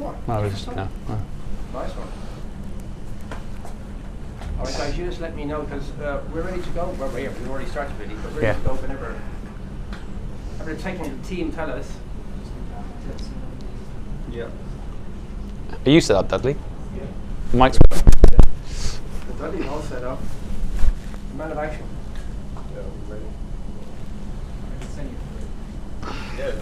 more. No, no. Nice one. All right, guys, you just let me know because we're ready to go. Well, we've already started really, but we're ready to go whenever the technical team tell us. Yeah. Are you set up, Dudley? Yeah. Mike's. Dudley's all set up. Man of action. Yeah, we're ready. Yeah.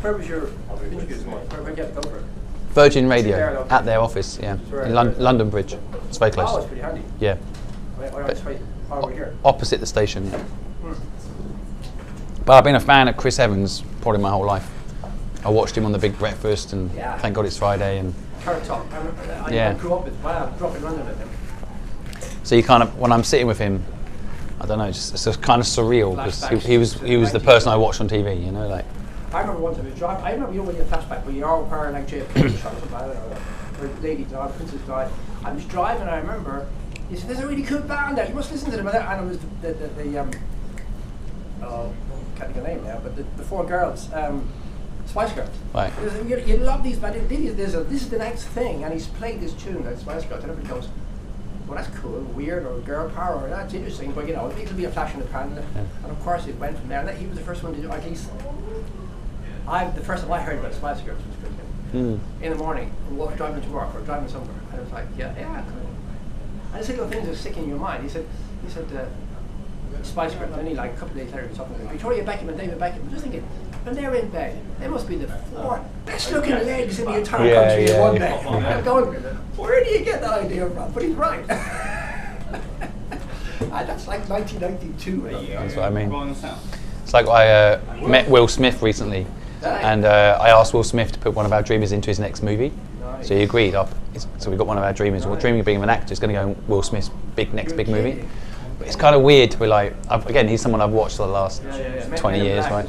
Where was your interview this morning? Where get over? Virgin Radio at their office, yeah, in London Bridge. It's very close. Oh, it's pretty handy. Yeah. We're here. Opposite the station. Yeah. But I've been a fan of Chris Evans probably my whole life. I watched him on The Big Breakfast, and thank God it's Friday. And Carrot Top. I grew up with. Well, I grew up in London with him. So you kind of, when I'm sitting with him, I don't know, it's just kind of surreal because he was the person I watched on TV, you know, like. I remember once I was driving. I remember when you had a flashback when you're all wearing like JFK or something, I don't know, or Lady died, Princess died. I was driving, and I remember he said, "There's a really cool band there. You must listen to them." And it was the can't think of the name now, but the four girls, Spice Girls. Right. You love these bands. This is the next thing, and he's played this tune, like Spice Girls, and everybody goes, "Well, that's cool, weird, or girl power, or that's interesting." But you know, it'll be a flash in the pan, and of course it went from there. And he was the first one to do, at least. The first time I heard about Spice Girls was Christian. In the morning, driving to work or driving somewhere, and I was like, yeah, cool. And I said, little things that stick in your mind. He said, Spice Girls, and he like a couple of days later, he was talking about Victoria Beckham and David Beckham. I was just thinking, when they're in bed, they must be the four best looking legs in the entire country in one day. I'm going, where do you get that idea from? But he's right. That's like 1992. That's what I mean. It's like I met Will Smith recently, and I asked Will Smith to put one of our dreamers into his next movie. Nice. So he agreed. So we got one of our dreamers. We're dreaming of being an actor. It's going to go in Will Smith's next big movie. But it's kind of weird to be like, again, he's someone I've watched for the last 20 years, right?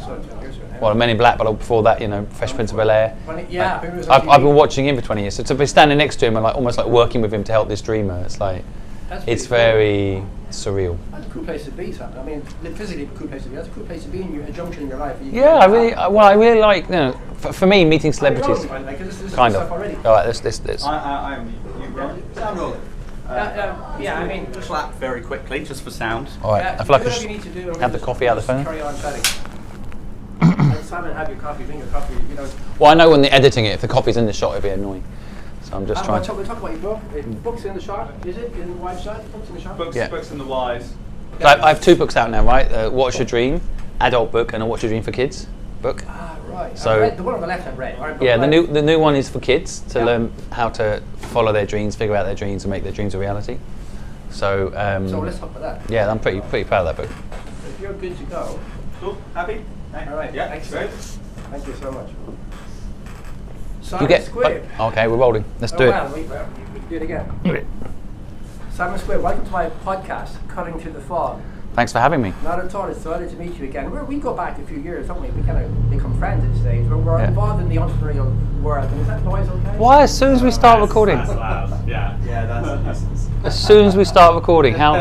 Well, Men in Black, but before that, you know, Fresh Prince of Bel-Air. I've been watching him for 20 years. So to be standing next to him and like almost like working with him to help this dreamer, it's like, it's very surreal. That's a cool place to be, Sam. I mean, physically a cool place to be. That's a cool place to be in a junction in your life. Yeah, I really like, you know, for me, meeting celebrities. Kind of. All right, this. I'm you rolling? I'm rolling. Yeah, I mean, just clap very quickly, just for sound. All right, I feel like I should have the coffee out of the phone. Carry on chatting. Simon, have your coffee, drink your coffee, you know. Well, I know when they're editing it, if the coffee's in the shot, it'd be annoying. So I'm just trying. We'll talk about your book. Books in the shot, is it? In the wide shot? Books in the shot? Books in the wide. So I have 2 books out now, right? What's Your Dream, adult book, and a What's Your Dream for Kids book. Ah, right. So the one on the left I've read. Right, yeah, the new one is for kids to learn how to follow their dreams, figure out their dreams, and make their dreams a reality. So so let's talk about that. Yeah, I'm pretty proud of that book. If you're good to go. Cool. Happy? All right. Yeah. Excellent. Thank you so much. Simon Squibb. Okay, we're rolling. Let's do it. Well, we can do it again. Simon Squibb, welcome to my podcast, Cutting Through the Fog. Thanks for having me. Not at all. It's delighted to meet you again. We go back a few years, don't we? We kind of become friends at this stage. We're involved in the entrepreneurial world. And is that noise okay? Why? As soon as we start recording. That's loud. Yeah, that's a nuisance. As soon as we start recording, how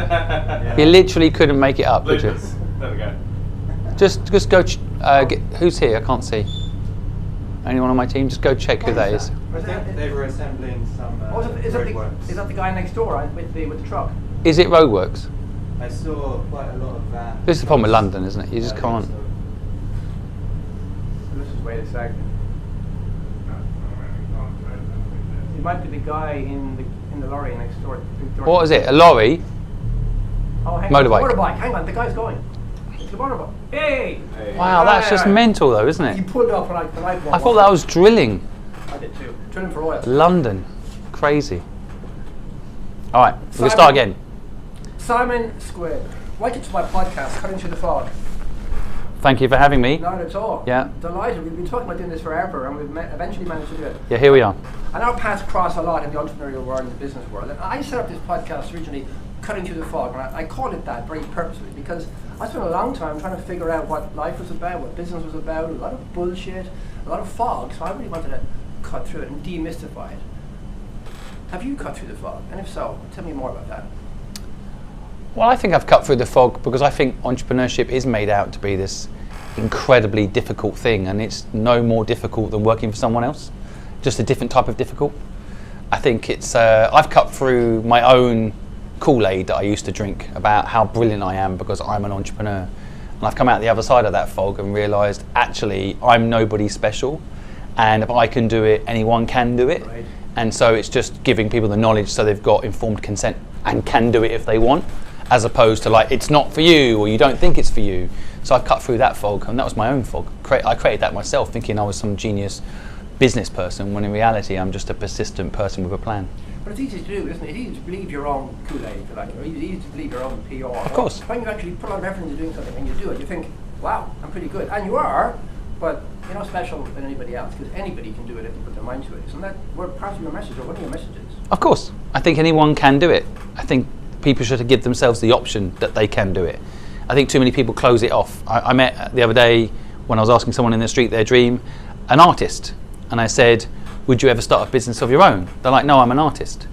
you literally couldn't make it up, could you? There we go. Just go. Who's here? I can't see. Anyone on my team? Just go check who that is. I think they were assembling some roadworks. Is that the guy next door with the truck? Is it Roadworks? I saw quite a lot of that. This is the problem with London, isn't it? You just can't. Let's just wait a second. It might be the guy in the lorry next door. What is it? A lorry? Oh, hang Motorbike. on. Motorbike. Hang on, the guy's going. It's a motorbike. Hey! Wow, that's just mental, though, isn't it? You pulled off when I I thought that was drilling. I did too. Drilling for oil. London, crazy. All right, we'll start again. Simon Squibb, welcome to my podcast, Cutting Through the Fog. Thank you for having me. Not at all. Yeah. Delighted. We've been talking about doing this forever, and we've eventually managed to do it. Yeah, here we are. And our paths cross a lot in the entrepreneurial world and the business world. And I set up this podcast originally, Cutting Through the Fog, and I called it that very purposely because I spent a long time trying to figure out what life was about, what business was about, a lot of bullshit, a lot of fog. So I really wanted to cut through it and demystify it. Have you cut through the fog? And if so, tell me more about that. Well, I think I've cut through the fog because I think entrepreneurship is made out to be this incredibly difficult thing, and it's no more difficult than working for someone else, just a different type of difficult. I think it's, I've cut through my own Kool-Aid that I used to drink about how brilliant I am because I'm an entrepreneur. And I've come out the other side of that fog and realised actually I'm nobody special, and if I can do it, anyone can do it. Right. And so it's just giving people the knowledge so they've got informed consent and can do it if they want, as opposed to like, it's not for you or you don't think it's for you. So I've cut through that fog, and that was my own fog. I created that myself thinking I was some genius business person, when in reality I'm just a persistent person with a plan. But it's easy to do, isn't it? It's easy to believe your own Kool-Aid, if you like, or it's easy to believe your own PR. Of course. When you actually put a lot of effort into doing something and you do it, you think, wow, I'm pretty good. And you are, but you're not special than anybody else, because anybody can do it if they put their mind to it. Isn't that part of your message, or one of your messages? Of course. I think anyone can do it. I think people should give themselves the option that they can do it. I think too many people close it off. I met the other day, when I was asking someone in the street their dream, an artist. And I said, would you ever start a business of your own? They're like, no, I'm an artist.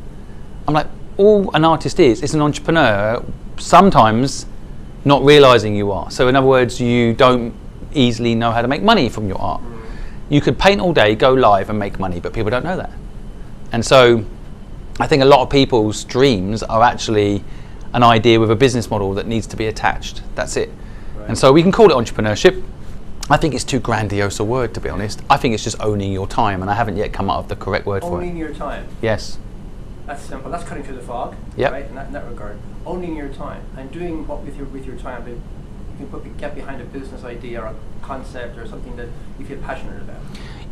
I'm like, all an artist is an entrepreneur, sometimes not realizing you are. So in other words, you don't easily know how to make money from your art. You could paint all day, go live and make money, but people don't know that. And so I think a lot of people's dreams are actually an idea with a business model that needs to be attached. That's it. Right. And so we can call it entrepreneurship. I think it's too grandiose a word, to be honest. I think it's just owning your time, and I haven't yet come up with the correct word for it. Owning your time. Yes. That's simple. That's cutting through the fog. Yep. Right. In that regard, owning your time and doing what with your time. You can get behind a business idea or a concept or something that you feel passionate about.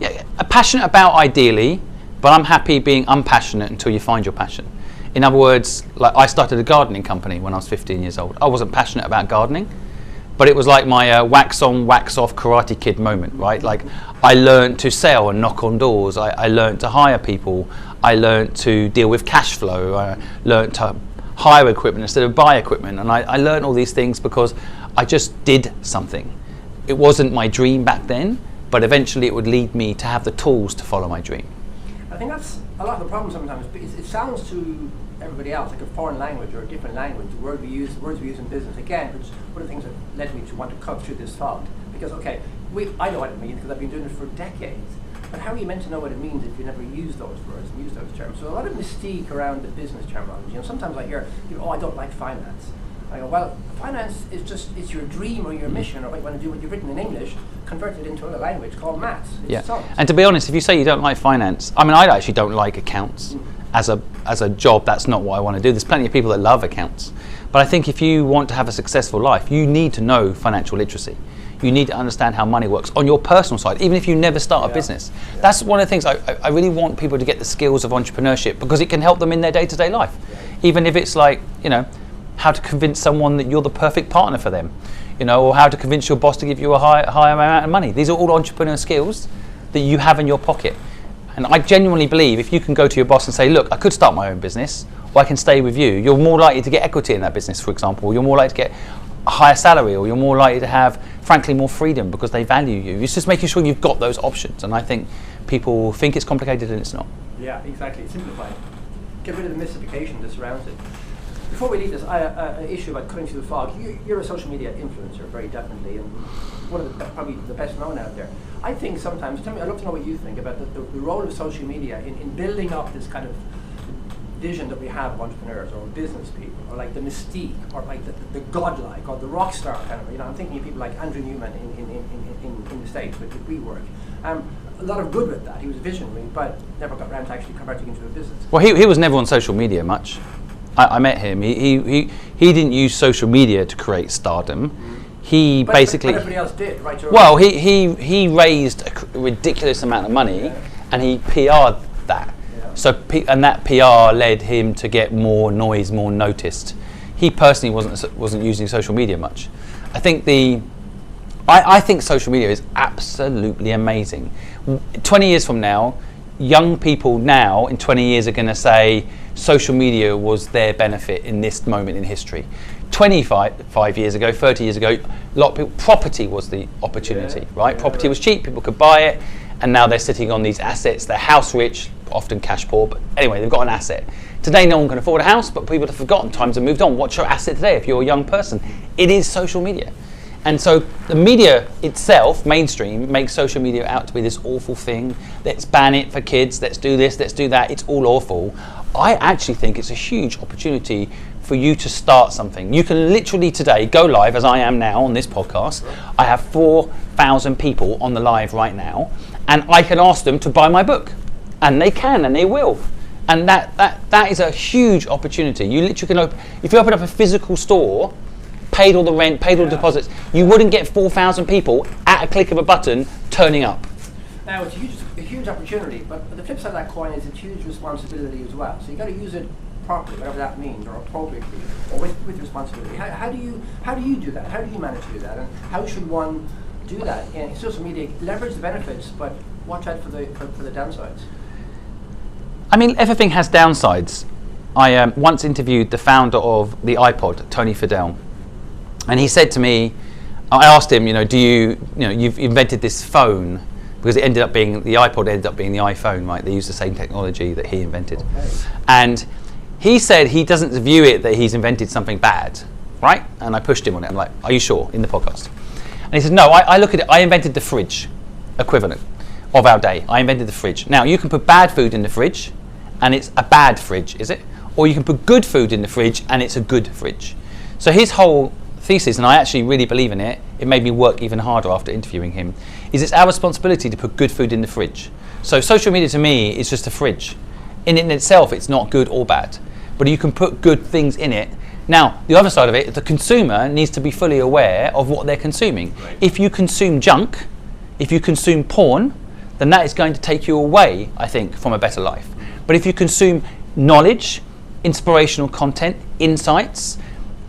Yeah, passionate about ideally, but I'm happy being unpassionate until you find your passion. In other words, like I started a gardening company when I was 15 years old. I wasn't passionate about gardening, but it was like my wax on, wax off Karate Kid moment, right? Like I learned to sell and knock on doors. I learned to hire people. I learned to deal with cash flow. I learned to hire equipment instead of buy equipment. And I learned all these things because I just did something. It wasn't my dream back then, but eventually it would lead me to have the tools to follow my dream. I think that's a lot of the problem sometimes. It sounds to everybody else like a foreign language or a different language. The words we use in business, again, which is one of the things that led me to want to cut through this fog. Because okay, I know what it means because I've been doing it for decades. But how are you meant to know what it means if you never use those words and use those terms? So a lot of mystique around the business terminology. And sometimes I hear, oh, I don't like finance. I go, well, finance is just, it's your dream or your mission or what you want to do, what you've written in English, convert it into a language called maths. Yeah. And to be honest, if you say you don't like finance, I mean, I actually don't like accounts. As a job, that's not what I want to do. There's plenty of people that love accounts. But I think if you want to have a successful life, you need to know financial literacy. You need to understand how money works on your personal side, even if you never start a business. Yeah. That's one of the things I really want people to get the skills of entrepreneurship, because it can help them in their day-to-day life. Yeah. Even if it's like, how to convince someone that you're the perfect partner for them, or how to convince your boss to give you a higher amount of money. These are all entrepreneur skills that you have in your pocket. And I genuinely believe if you can go to your boss and say, look, I could start my own business, or I can stay with you, you're more likely to get equity in that business, for example, or you're more likely to get a higher salary, or you're more likely to have, frankly, more freedom because they value you. It's just making sure you've got those options. And I think people think it's complicated and it's not. Yeah, exactly. Simplify it. Get rid of the mystification that surrounds it. Before we leave this issue about cutting through the fog, you're a social media influencer, very definitely, and one of probably the best known out there. I think sometimes, I'd love to know what you think about the role of social media in building up this kind of vision that we have of entrepreneurs or business people, or like the mystique, or like the godlike, or the rock star kind of. I'm thinking of people like Andrew Newman in the States with WeWork. A lot of good with that. He was a visionary, but never got around to actually converting into a business. Well, he was never on social media much. I met him. He didn't use social media to create stardom. He but basically. But everybody else did, right? Well, he raised a ridiculous amount of money, and he PR'd that. Yeah. So and that PR led him to get more noise, more noticed. He personally wasn't using social media much. I think I think social media is absolutely amazing. 20 years from now, young people now in 20 years are going to say social media was their benefit in this moment in history. 25 years ago, 30 years ago, a lot of people, property was the opportunity, right? Property was cheap, people could buy it, and now they're sitting on these assets, they're house rich, often cash poor, but anyway, they've got an asset. Today, no one can afford a house, but people have forgotten, times have moved on. What's your asset today if you're a young person? It is social media. And so the media itself, mainstream, makes social media out to be this awful thing. Let's ban it for kids, let's do this, let's do that, it's all awful. I actually think it's a huge opportunity for you to start something. You can literally today go live, as I am now on this podcast. I have 4,000 people on the live right now, and I can ask them to buy my book. And they can, and they will. And that is a huge opportunity. You literally can if you open up a physical store, paid all the rent, paid all the deposits, you wouldn't get 4,000 people at a click of a button turning up. Now it's a huge opportunity, but the flip side of that coin is a huge responsibility as well. So you got to use it properly, whatever that means, or appropriately, or with responsibility. How do you do that? How do you manage to do that? And how should one do that in social media? Leverage the benefits, but watch out for the downsides. I mean, everything has downsides. I once interviewed the founder of the iPod, Tony Fadell. And he said to me, I asked him, you've invented this phone, because it ended up being, the iPod ended up being the iPhone, right? They used the same technology that he invented. Okay. And he said he doesn't view it that he's invented something bad, right? And I pushed him on it. I'm like, are you sure? In the podcast. And he said, no, I look at it, I invented the fridge equivalent of our day. I invented the fridge. Now, you can put bad food in the fridge, and it's a bad fridge, is it? Or you can put good food in the fridge, and it's a good fridge. So his whole thesis, and I actually really believe in it, it made me work even harder after interviewing him, is it's our responsibility to put good food in the fridge. So social media to me is just a fridge. In itself, it's not good or bad, but you can put good things in it. Now, the other side of it, the consumer needs to be fully aware of what they're consuming. Right. If you consume junk, if you consume porn, then that is going to take you away, I think, from a better life. But if you consume knowledge, inspirational content, insights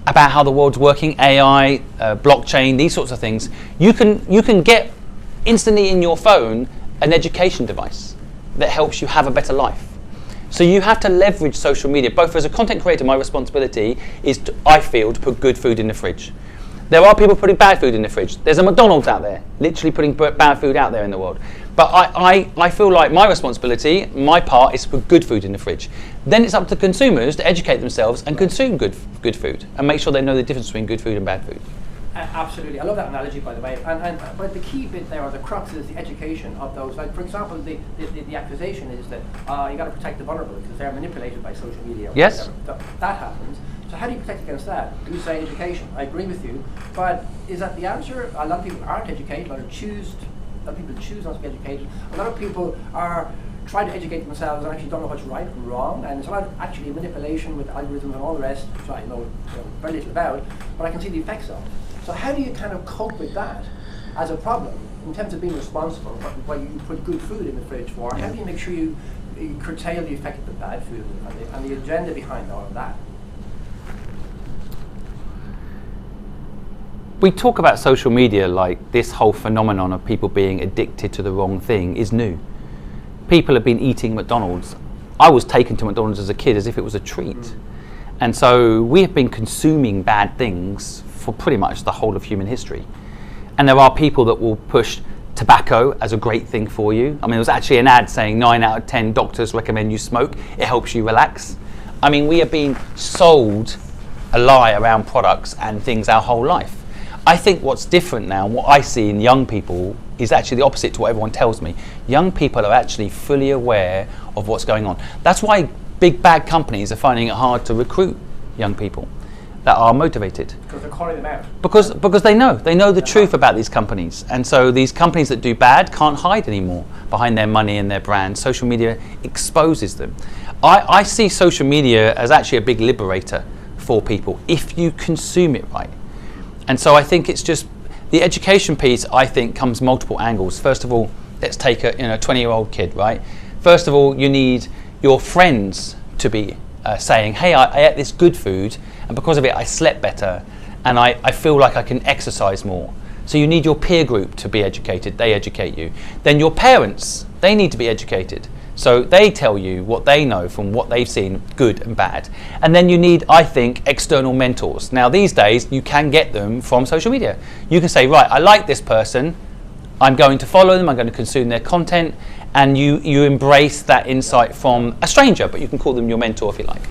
about how the world's working, AI, blockchain, these sorts of things, you can get instantly in your phone an education device that helps you have a better life. So you have to leverage social media. Both as a content creator, my responsibility is, I feel, to put good food in the fridge. There are people putting bad food in the fridge. There's a McDonald's out there, literally putting bad food out there in the world. But I feel like my responsibility, my part, is to put good food in the fridge. Then it's up to consumers to educate themselves and consume good food and make sure they know the difference between good food and bad food. Absolutely. I love that analogy, by the way. But the key bit there, or the crux, is the education of those. Like, for example, the accusation is that you got to protect the vulnerable because they're manipulated by social media. Or yes. Whatever. That happens. So how do you protect against that? You say education. I agree with you. But is that the answer? A lot of people aren't educated. A lot of people choose not to be educated. A lot of people are trying to educate themselves and actually don't know what's right and wrong. And there's a lot of actually manipulation with algorithms and all the rest, which I know very little about, but I can see the effects of. So how do you kind of cope with that as a problem in terms of being responsible for what you put good food in the fridge for? How do you make sure you curtail the effect of the bad food and the agenda behind all of that? We talk about social media like this whole phenomenon of people being addicted to the wrong thing is new. People have been eating McDonald's. I was taken to McDonald's as a kid as if it was a treat. And so we have been consuming bad things for pretty much the whole of human history. And there are people that will push tobacco as a great thing for you. I mean, there was actually an ad saying 9 out of 10 doctors recommend you smoke. It helps you relax. I mean, we have been sold a lie around products and things our whole life. I think what's different now, what I see in young people, is actually the opposite to what everyone tells me. Young people are actually fully aware of what's going on. That's why big bad companies are finding it hard to recruit young people that are motivated. Because they're calling them out. Because they know the truth about these companies. And so these companies that do bad can't hide anymore behind their money and their brand. Social media exposes them. I see social media as actually a big liberator for people if you consume it right. And so I think it's just the education piece, I think, comes multiple angles. First of all, let's take a 20-year-old kid, right? First of all, you need your friends to be saying, hey, I ate this good food, and because of it, I slept better, and I feel like I can exercise more. So you need your peer group to be educated. They educate you. Then your parents, they need to be educated. So they tell you what they know from what they've seen, good and bad. And then you need, I think, external mentors. Now, these days, you can get them from social media. You can say, right, I like this person. I'm going to follow them. I'm going to consume their content. and you embrace that insight from a stranger, but you can call them your mentor if you like.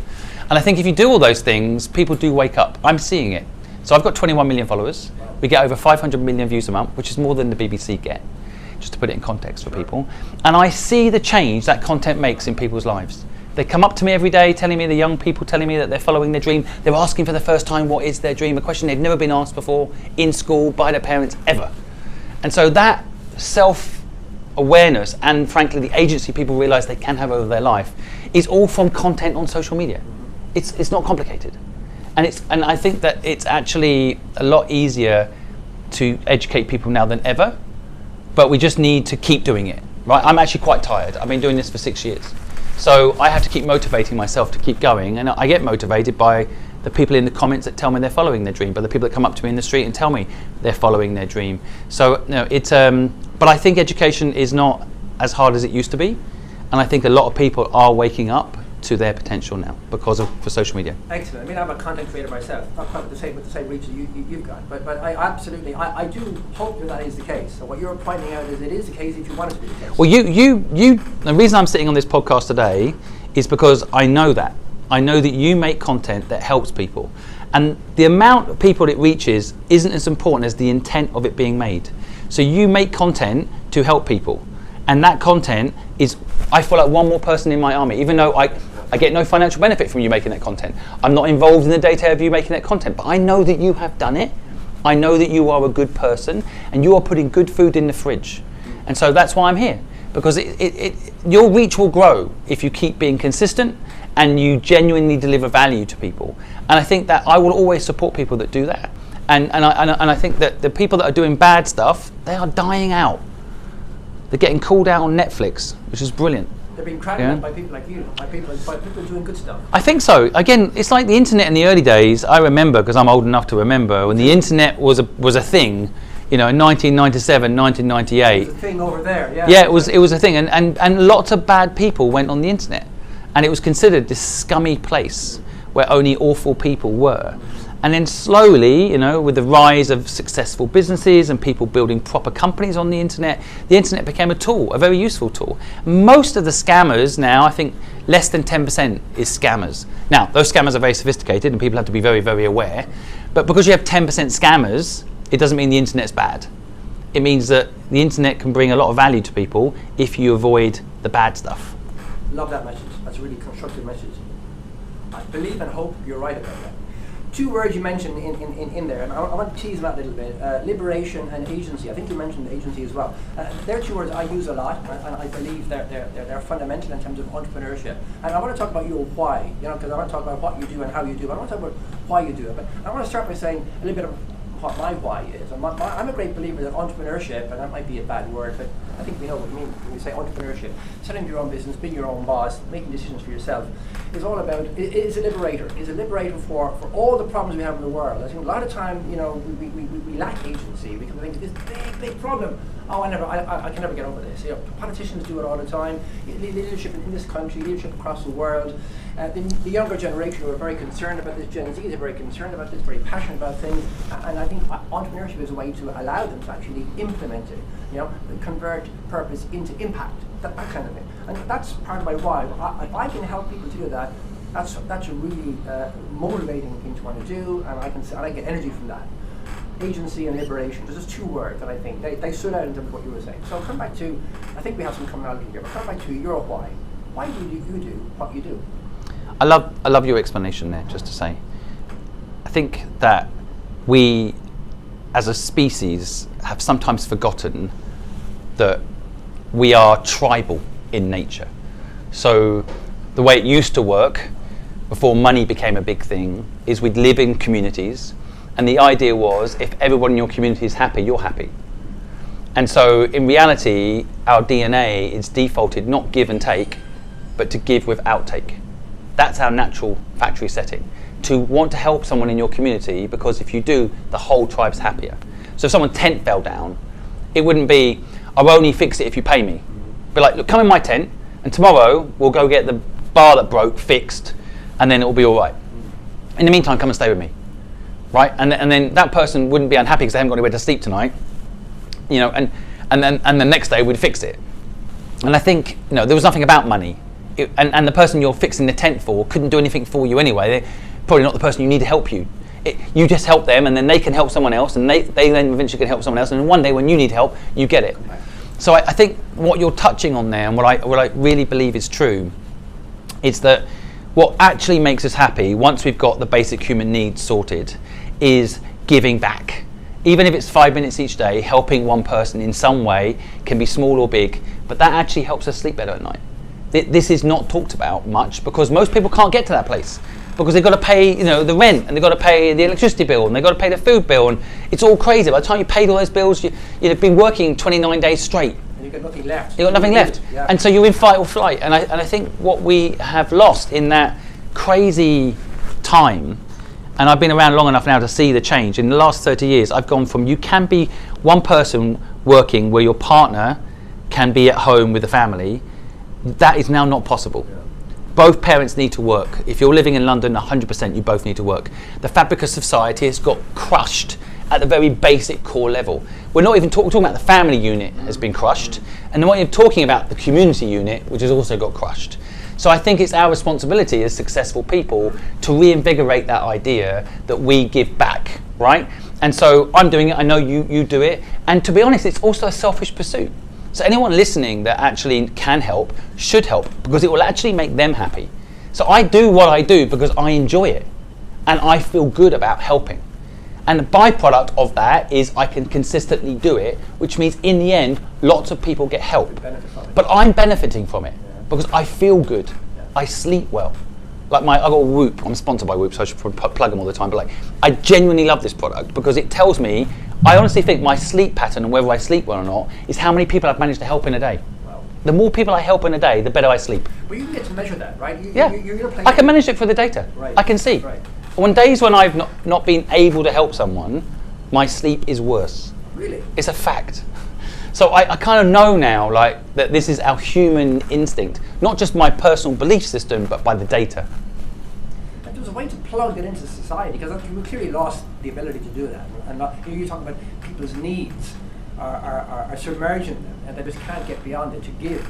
And I think if you do all those things, people do wake up. I'm seeing it. So I've got 21 million followers. We get over 500 million views a month, which is more than the BBC get, just to put it in context for people. And I see the change that content makes in people's lives. They come up to me every day telling me, the young people telling me that they're following their dream. They're asking for the first time, what is their dream? A question they've never been asked before in school by their parents ever. And so that self-awareness and frankly the agency people realize they can have over their life is all from content on social media. It's not complicated. And I think that it's actually a lot easier to educate people now than ever, but we just need to keep doing it, right? I'm actually quite tired. I've been doing this for 6 years. So I have to keep motivating myself to keep going, and I get motivated by the people in the comments that tell me they're following their dream, by the people that come up to me in the street and tell me they're following their dream. So but I think education is not as hard as it used to be, and I think a lot of people are waking up to their potential now for social media. Excellent. I mean, I'm a content creator myself, not quite with the same reach that you've got, but I absolutely, I do hope that is the case. So what you're pointing out is it is the case if you want it to be the case. Well, the reason I'm sitting on this podcast today is because I know that. I know that you make content that helps people. And the amount of people it reaches isn't as important as the intent of it being made. So you make content to help people. And that content is, I feel like one more person in my army, even though I get no financial benefit from you making that content. I'm not involved in the day-to-day of you making that content, but I know that you have done it. I know that you are a good person and you are putting good food in the fridge. And so that's why I'm here, because your reach will grow if you keep being consistent and you genuinely deliver value to people. And I think that I will always support people that do that. And I think that the people that are doing bad stuff, they are dying out. They're getting called out on Netflix, which is brilliant. They're being crowded out by people like you, by people doing good stuff. I think so. Again, it's like the internet in the early days. I remember, because I'm old enough to remember, when the internet was a thing, in 1997, 1998. It was a thing over there, yeah. Yeah, it was a thing, and lots of bad people went on the internet, and it was considered this scummy place where only awful people were. And then slowly, with the rise of successful businesses and people building proper companies on the internet became a tool, a very useful tool. Most of the scammers now, I think less than 10% is scammers. Now, those scammers are very sophisticated and people have to be very, very aware. But because you have 10% scammers, it doesn't mean the internet's bad. It means that the internet can bring a lot of value to people if you avoid the bad stuff. Love that message. That's a really constructive message. I believe and hope you're right about that. Two words you mentioned in there, and I want to tease them out a little bit. Liberation and agency. I think you mentioned agency as well. They're two words I use a lot, and I believe they're fundamental in terms of entrepreneurship. And I want to talk about your why, because I want to talk about what you do and how you do it. I want to talk about why you do it. But I want to start by saying a little bit of what my why is. And I'm a great believer that entrepreneurship, and that might be a bad word, but I think we know what we mean when we say entrepreneurship. Setting your own business, being your own boss, making decisions for yourself, is all about, is a liberator. Is a liberator for all the problems we have in the world. I think a lot of time, we lack agency because we think this big problem. Oh, I can never get over this. Politicians do it all the time. Leadership in this country, leadership across the world. The younger generation who are very concerned about this, Gen Z, are very concerned about this, very passionate about things, and I think entrepreneurship is a way to allow them to actually implement it, convert purpose into impact, that kind of thing. And that's part of my why. If I can help people to do that, that's a really motivating thing to want to do, and I get energy from that. Agency and liberation, there's just two words that I think they stood out in terms of what you were saying. So I'll come back to, I think we have some commonality here, but come back to your why. Why do you do what you do? I love your explanation there, just to say. I think that we, as a species, have sometimes forgotten that we are tribal in nature. So the way it used to work, before money became a big thing, is we'd live in communities, and the idea was if everyone in your community is happy, you're happy. And so in reality, our DNA is defaulted not give and take, but to give without take. That's our natural factory setting, to want to help someone in your community, because if you do, the whole tribe's happier. So if someone's tent fell down, it wouldn't be, I'll only fix it if you pay me. But like, look, come in my tent, and tomorrow we'll go get the bar that broke fixed, and then it'll be all right. In the meantime, come and stay with me, right? And then that person wouldn't be unhappy because they haven't got anywhere to sleep tonight, and then the next day we'd fix it. And I think, there was nothing about money. And the person you're fixing the tent for couldn't do anything for you anyway. They're probably not the person you need to help you. You just help them, and then they can help someone else, and they then eventually can help someone else, and then one day when you need help, you get it. So I think what you're touching on there, and what I really believe is true, is that what actually makes us happy, once we've got the basic human needs sorted, is giving back. Even if it's 5 minutes each day, helping one person in some way, can be small or big, but that actually helps us sleep better at night. This is not talked about much because most people can't get to that place, because they've got to pay the rent, and they've got to pay the electricity bill, and they've got to pay the food bill, and it's all crazy. By the time you paid all those bills, you've been working 29 days straight. And you've got nothing left. You've got nothing left. Yeah. And so you're in fight or flight. And I think what we have lost in that crazy time, and I've been around long enough now to see the change. In the last 30 years, I've gone from you can be one person working where your partner can be at home with the family. That is now not possible. Yeah. Both parents need to work. If you're living in London, 100% you both need to work. The fabric of society has got crushed at the very basic core level. We're not even talking about the family unit has been crushed, and then what you're talking about, the community unit, which has also got crushed. So I think it's our responsibility as successful people to reinvigorate that idea that we give back, right? And so I'm doing it, I know you do it, and to be honest, it's also a selfish pursuit. So anyone listening that actually can help, should help, because it will actually make them happy. So I do what I do because I enjoy it, and I feel good about helping. And the byproduct of that is I can consistently do it, which means in the end, lots of people get help. But I'm benefiting from it because I feel good. I sleep well. Like I got a Whoop. I'm sponsored by Whoop, so I should plug them all the time. But I genuinely love this product because it tells me. I honestly think my sleep pattern and whether I sleep well or not is how many people I've managed to help in a day. Wow. The more people I help in a day, the better I sleep. Well, you can get to measure that, right? I can manage it for the data. Right. I can see. Right. On days when I've not been able to help someone, my sleep is worse. Really? It's a fact. So I kind of know now that this is our human instinct, not just my personal belief system, but by the data. And there's a way to plug it into society, because we clearly lost the ability to do that. And you're talking about people's needs are submerging them, and they just can't get beyond it to give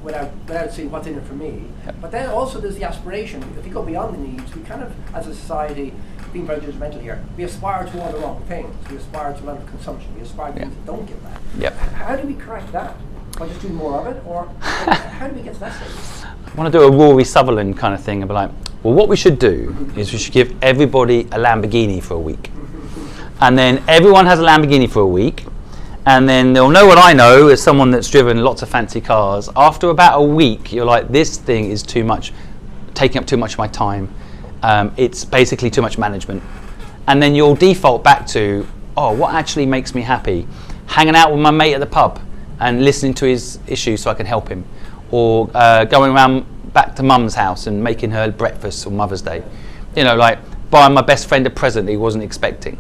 without seeing what's in it for me. Yep. But then also there's the aspiration. If you go beyond the needs, we kind of, as a society, being very judgmental here, we aspire to all the wrong things. We aspire to a lot of consumption. We aspire to things that don't give back. Yep. How do we correct that? By just doing more of it, or how do we get to that stage? I want to do a Rory Sutherland kind of thing and be like, well, what we should do is we should give everybody a Lamborghini for a week. And then everyone has a Lamborghini for a week. And then they'll know what I know as someone that's driven lots of fancy cars. After about a week, you're like, this thing is too much, taking up too much of my time. It's basically too much management. And then you'll default back to, what actually makes me happy? Hanging out with my mate at the pub and listening to his issues so I can help him. Or going around back to mum's house and making her breakfast on Mother's Day. Buying my best friend a present he wasn't expecting.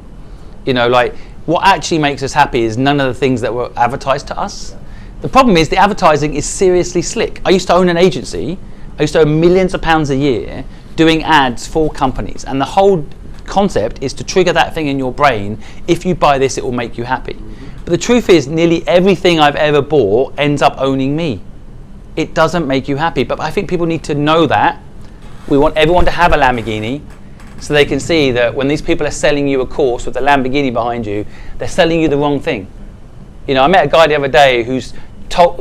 What actually makes us happy is none of the things that were advertised to us. The problem is the advertising is seriously slick. I used to own an agency. I used to earn millions of pounds a year doing ads for companies. And the whole concept is to trigger that thing in your brain. If you buy this, it will make you happy. But the truth is nearly everything I've ever bought ends up owning me. It doesn't make you happy. But I think people need to know that. We want everyone to have a Lamborghini, so they can see that when these people are selling you a course with a Lamborghini behind you, they're selling you the wrong thing. I met a guy the other day who's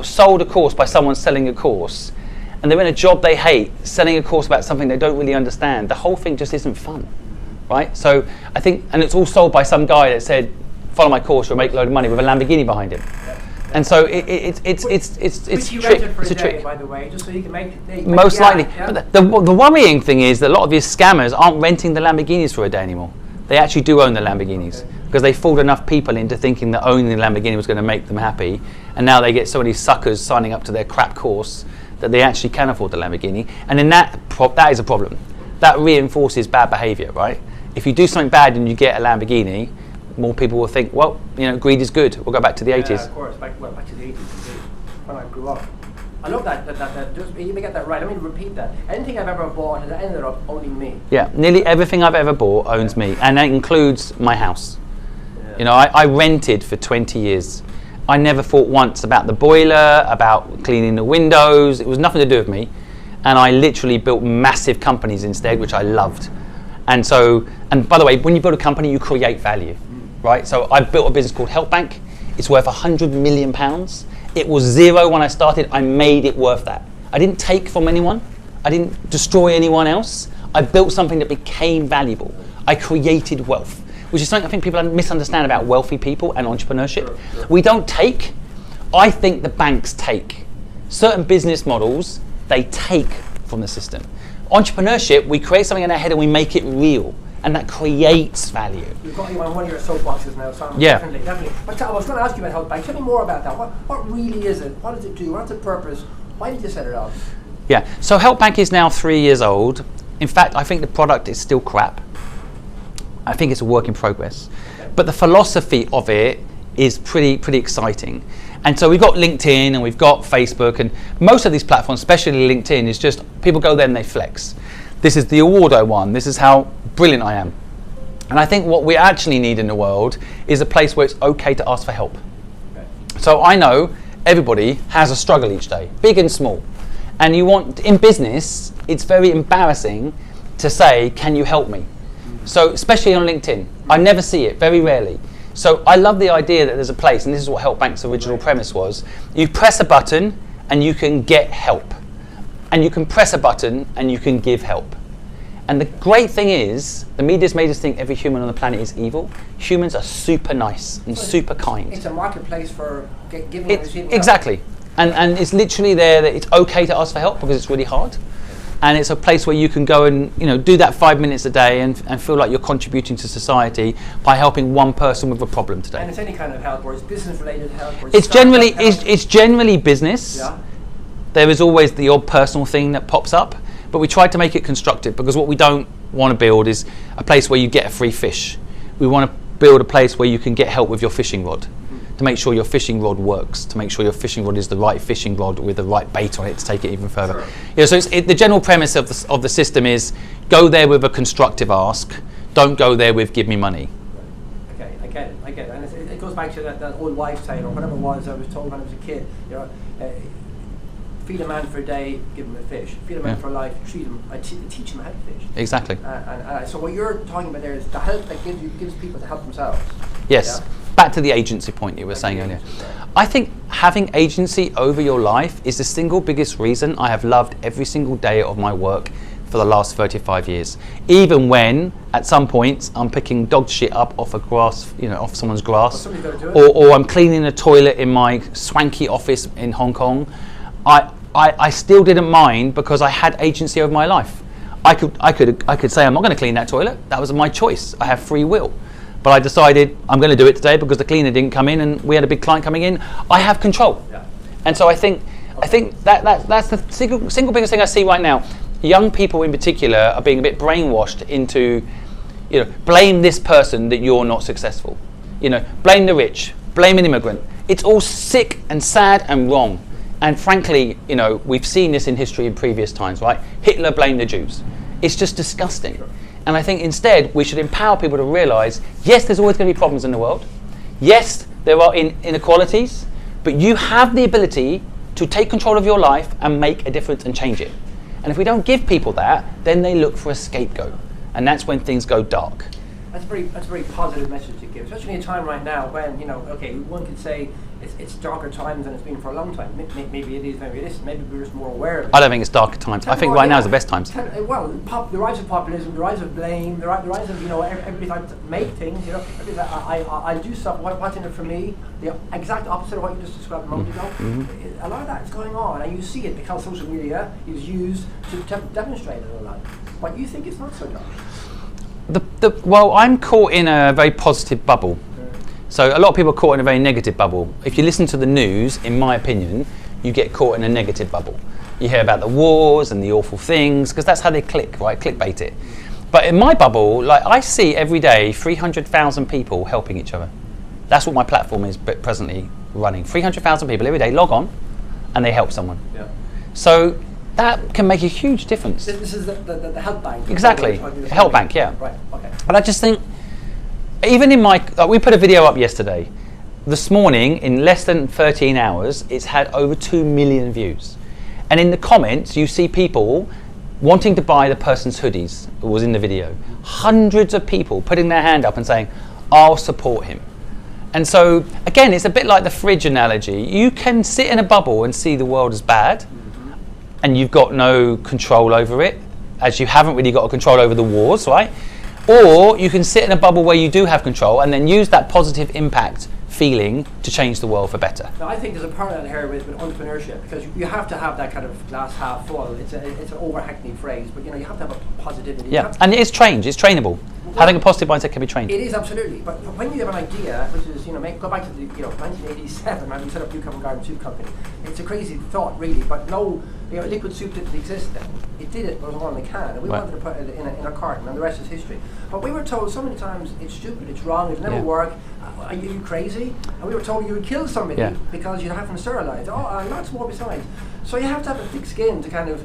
sold a course by someone selling a course, and they're in a job they hate, selling a course about something they don't really understand. The whole thing just isn't fun, right? So I think, and it's all sold by some guy that said, follow my course, you'll make a load of money with a Lamborghini behind him. And so it's a trick. By the way, just so you can make most likely. Yeah. But the worrying thing is that a lot of these scammers aren't renting the Lamborghinis for a day anymore. They actually do own the Lamborghinis because they fooled enough people into thinking that owning the Lamborghini was going to make them happy, and now they get so many suckers signing up to their crap course that they actually can afford the Lamborghini, and then that is a problem. That reinforces bad behaviour, right? If you do something bad and you get a Lamborghini, more people will think, well, greed is good. We'll go back to the 80s. Yeah, of course. Back to the 80s, indeed, when I grew up. I love that just, you may get that right. Let me repeat that. Anything I've ever bought has ended up owning me. Yeah, nearly everything I've ever bought owns me, and that includes my house. Yeah. I rented for 20 years, I never thought once about the boiler, about cleaning the windows. It was nothing to do with me. And I literally built massive companies instead, which I loved. And by the way, when you build a company, you create value, right? So I built a business called Help Bank. It's worth £100 million. It was zero when I started. I made it worth that. I didn't take from anyone. I didn't destroy anyone else. I built something that became valuable. I created wealth, which is something I think people misunderstand about wealthy people and entrepreneurship. Sure. We don't take. I think the banks take. Certain business models, they take from the system. Entrepreneurship, we create something in our head and we make it real. And that creates value. You've got you on one of your soapboxes now, so definitely. But I was going to ask you about Help Bank. Tell me more about that. What really is it? What does it do? What's the purpose? Why did you set it up? Yeah, so Help Bank is now 3 years old. In fact, I think the product is still crap. I think it's a work in progress. Okay. But the philosophy of it is pretty exciting. And so we've got LinkedIn and we've got Facebook, and most of these platforms, especially LinkedIn, is just people go there and they flex. This is the award I won. This is how brilliant I am. And I think what we actually need in the world is a place where it's okay to ask for help. Okay. So I know everybody has a struggle each day, big and small. And in business, it's very embarrassing to say, can you help me? So especially on LinkedIn, I never see it, very rarely. So I love the idea that there's a place, and this is what Help Bank's original premise was. You press a button and you can get help. And you can press a button and you can give help. And the great thing is, the media's made us think every human on the planet is evil. Humans are super nice and super kind. It's a marketplace for giving and receiving help. Exactly. And it's literally there that it's okay to ask for help because it's really hard. And it's a place where you can go and do that 5 minutes a day and feel like you're contributing to society by helping one person with a problem today. And it's any kind of help, or it's business-related help, or it's generally business. Yeah. There is always the odd personal thing that pops up, but we try to make it constructive because what we don't want to build is a place where you get a free fish. We want to build a place where you can get help with your fishing rod. To make sure your fishing rod works, to make sure your fishing rod is the right fishing rod with the right bait on it to take it even further. Sure. Yeah, so the general premise of the system is go there with a constructive ask, don't go there with give me money. Okay, I get it. And it goes back to that old wives' tale or whatever it was I was told when I was a kid. Feed a man for a day, give him a fish. Feed a man for a life, treat him, teach him how to fish. Exactly. So what you're talking about there is the help that gives people to help themselves. Yes. Yeah? Back to the agency point you were saying earlier. I think having agency over your life is the single biggest reason I have loved every single day of my work for the last 35 years. Even when, at some points, I'm picking dog shit up off off someone's grass, or I'm cleaning a toilet in my swanky office in Hong Kong, I still didn't mind because I had agency over my life. I could say I'm not going to clean that toilet. That was my choice. I have free will. But I decided I'm going to do it today because the cleaner didn't come in and we had a big client coming in. I have control. Yeah. And so I think that's the single biggest thing I see right now. Young people in particular are being a bit brainwashed into, blame this person that you're not successful. Blame the rich, blame an immigrant. It's all sick and sad and wrong. And frankly, we've seen this in history in previous times, right? Hitler blamed the Jews. It's just disgusting. Sure. And I think instead we should empower people to realise, yes, there's always going to be problems in the world. Yes, there are inequalities, but you have the ability to take control of your life and make a difference and change it. And if we don't give people that, then they look for a scapegoat. And that's when things go dark. That's a very positive message to give, especially in a time right now when, one could say it's darker times than it's been for a long time. Maybe it is, maybe it isn't. Maybe we're just more aware of it. I don't think it's darker times. I think right now is the best times. The rise of populism, the rise of blame, the rise of, everybody trying to make things, I'll do stuff, what's in it for me? The exact opposite of what you just described a moment ago. Mm-hmm. A lot of that is going on, and you see it because social media is used to demonstrate it a lot. But you think it's not so dark? Well, I'm caught in a very positive bubble. So a lot of people are caught in a very negative bubble. If you listen to the news, in my opinion, you get caught in a negative bubble. You hear about the wars and the awful things, because that's how they clickbait it. But in my bubble, I see every day 300,000 people helping each other. That's what my platform is presently running. 300,000 people every day log on and they help someone. Yeah. So that can make a huge difference. This is the Help Bank. Exactly, Help Bank, yeah. Right, okay. And I just think, even in we put a video up yesterday, this morning, in less than 13 hours, it's had over 2 million views. And in the comments, you see people wanting to buy the person's hoodies that was in the video. Hundreds of people putting their hand up and saying, I'll support him. And so, again, it's a bit like the fridge analogy. You can sit in a bubble and see the world as bad, and you've got no control over it, as you haven't really got control over the wars, right? Or you can sit in a bubble where you do have control and then use that positive impact feeling to change the world for better. Now, I think there's a parallel here with entrepreneurship, because you have to have that kind of glass half full. It's an over-hackneyed phrase, but you have to have a positivity. Yeah, and it is trained, it's trainable. Well, having a positive mindset can be trained. It is, absolutely. But when you have an idea, which is, go back to the 1987 when we set up New Covent Garden Soup Company. It's a crazy thought, really, but no, liquid soup didn't exist then. It did it, but it was on the can, and we wanted to put it in a carton, and the rest is history. But we were told so many times, it's stupid, it's wrong, it'll never work. Are you crazy? And we were told you would kill somebody because you'd have them sterilised. And lots more besides. So you have to have a thick skin to kind of,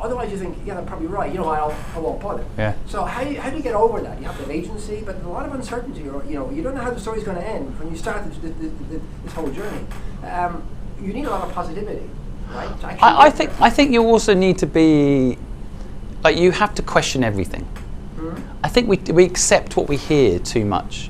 otherwise you think, yeah, they're probably right. I won't bother. Yeah. So how do you get over that? You have to have agency, but a lot of uncertainty. You don't know how the story's going to end when you start this whole journey. You need a lot of positivity, right? I think you also need to be, like, you have to question everything. I think we accept what we hear too much.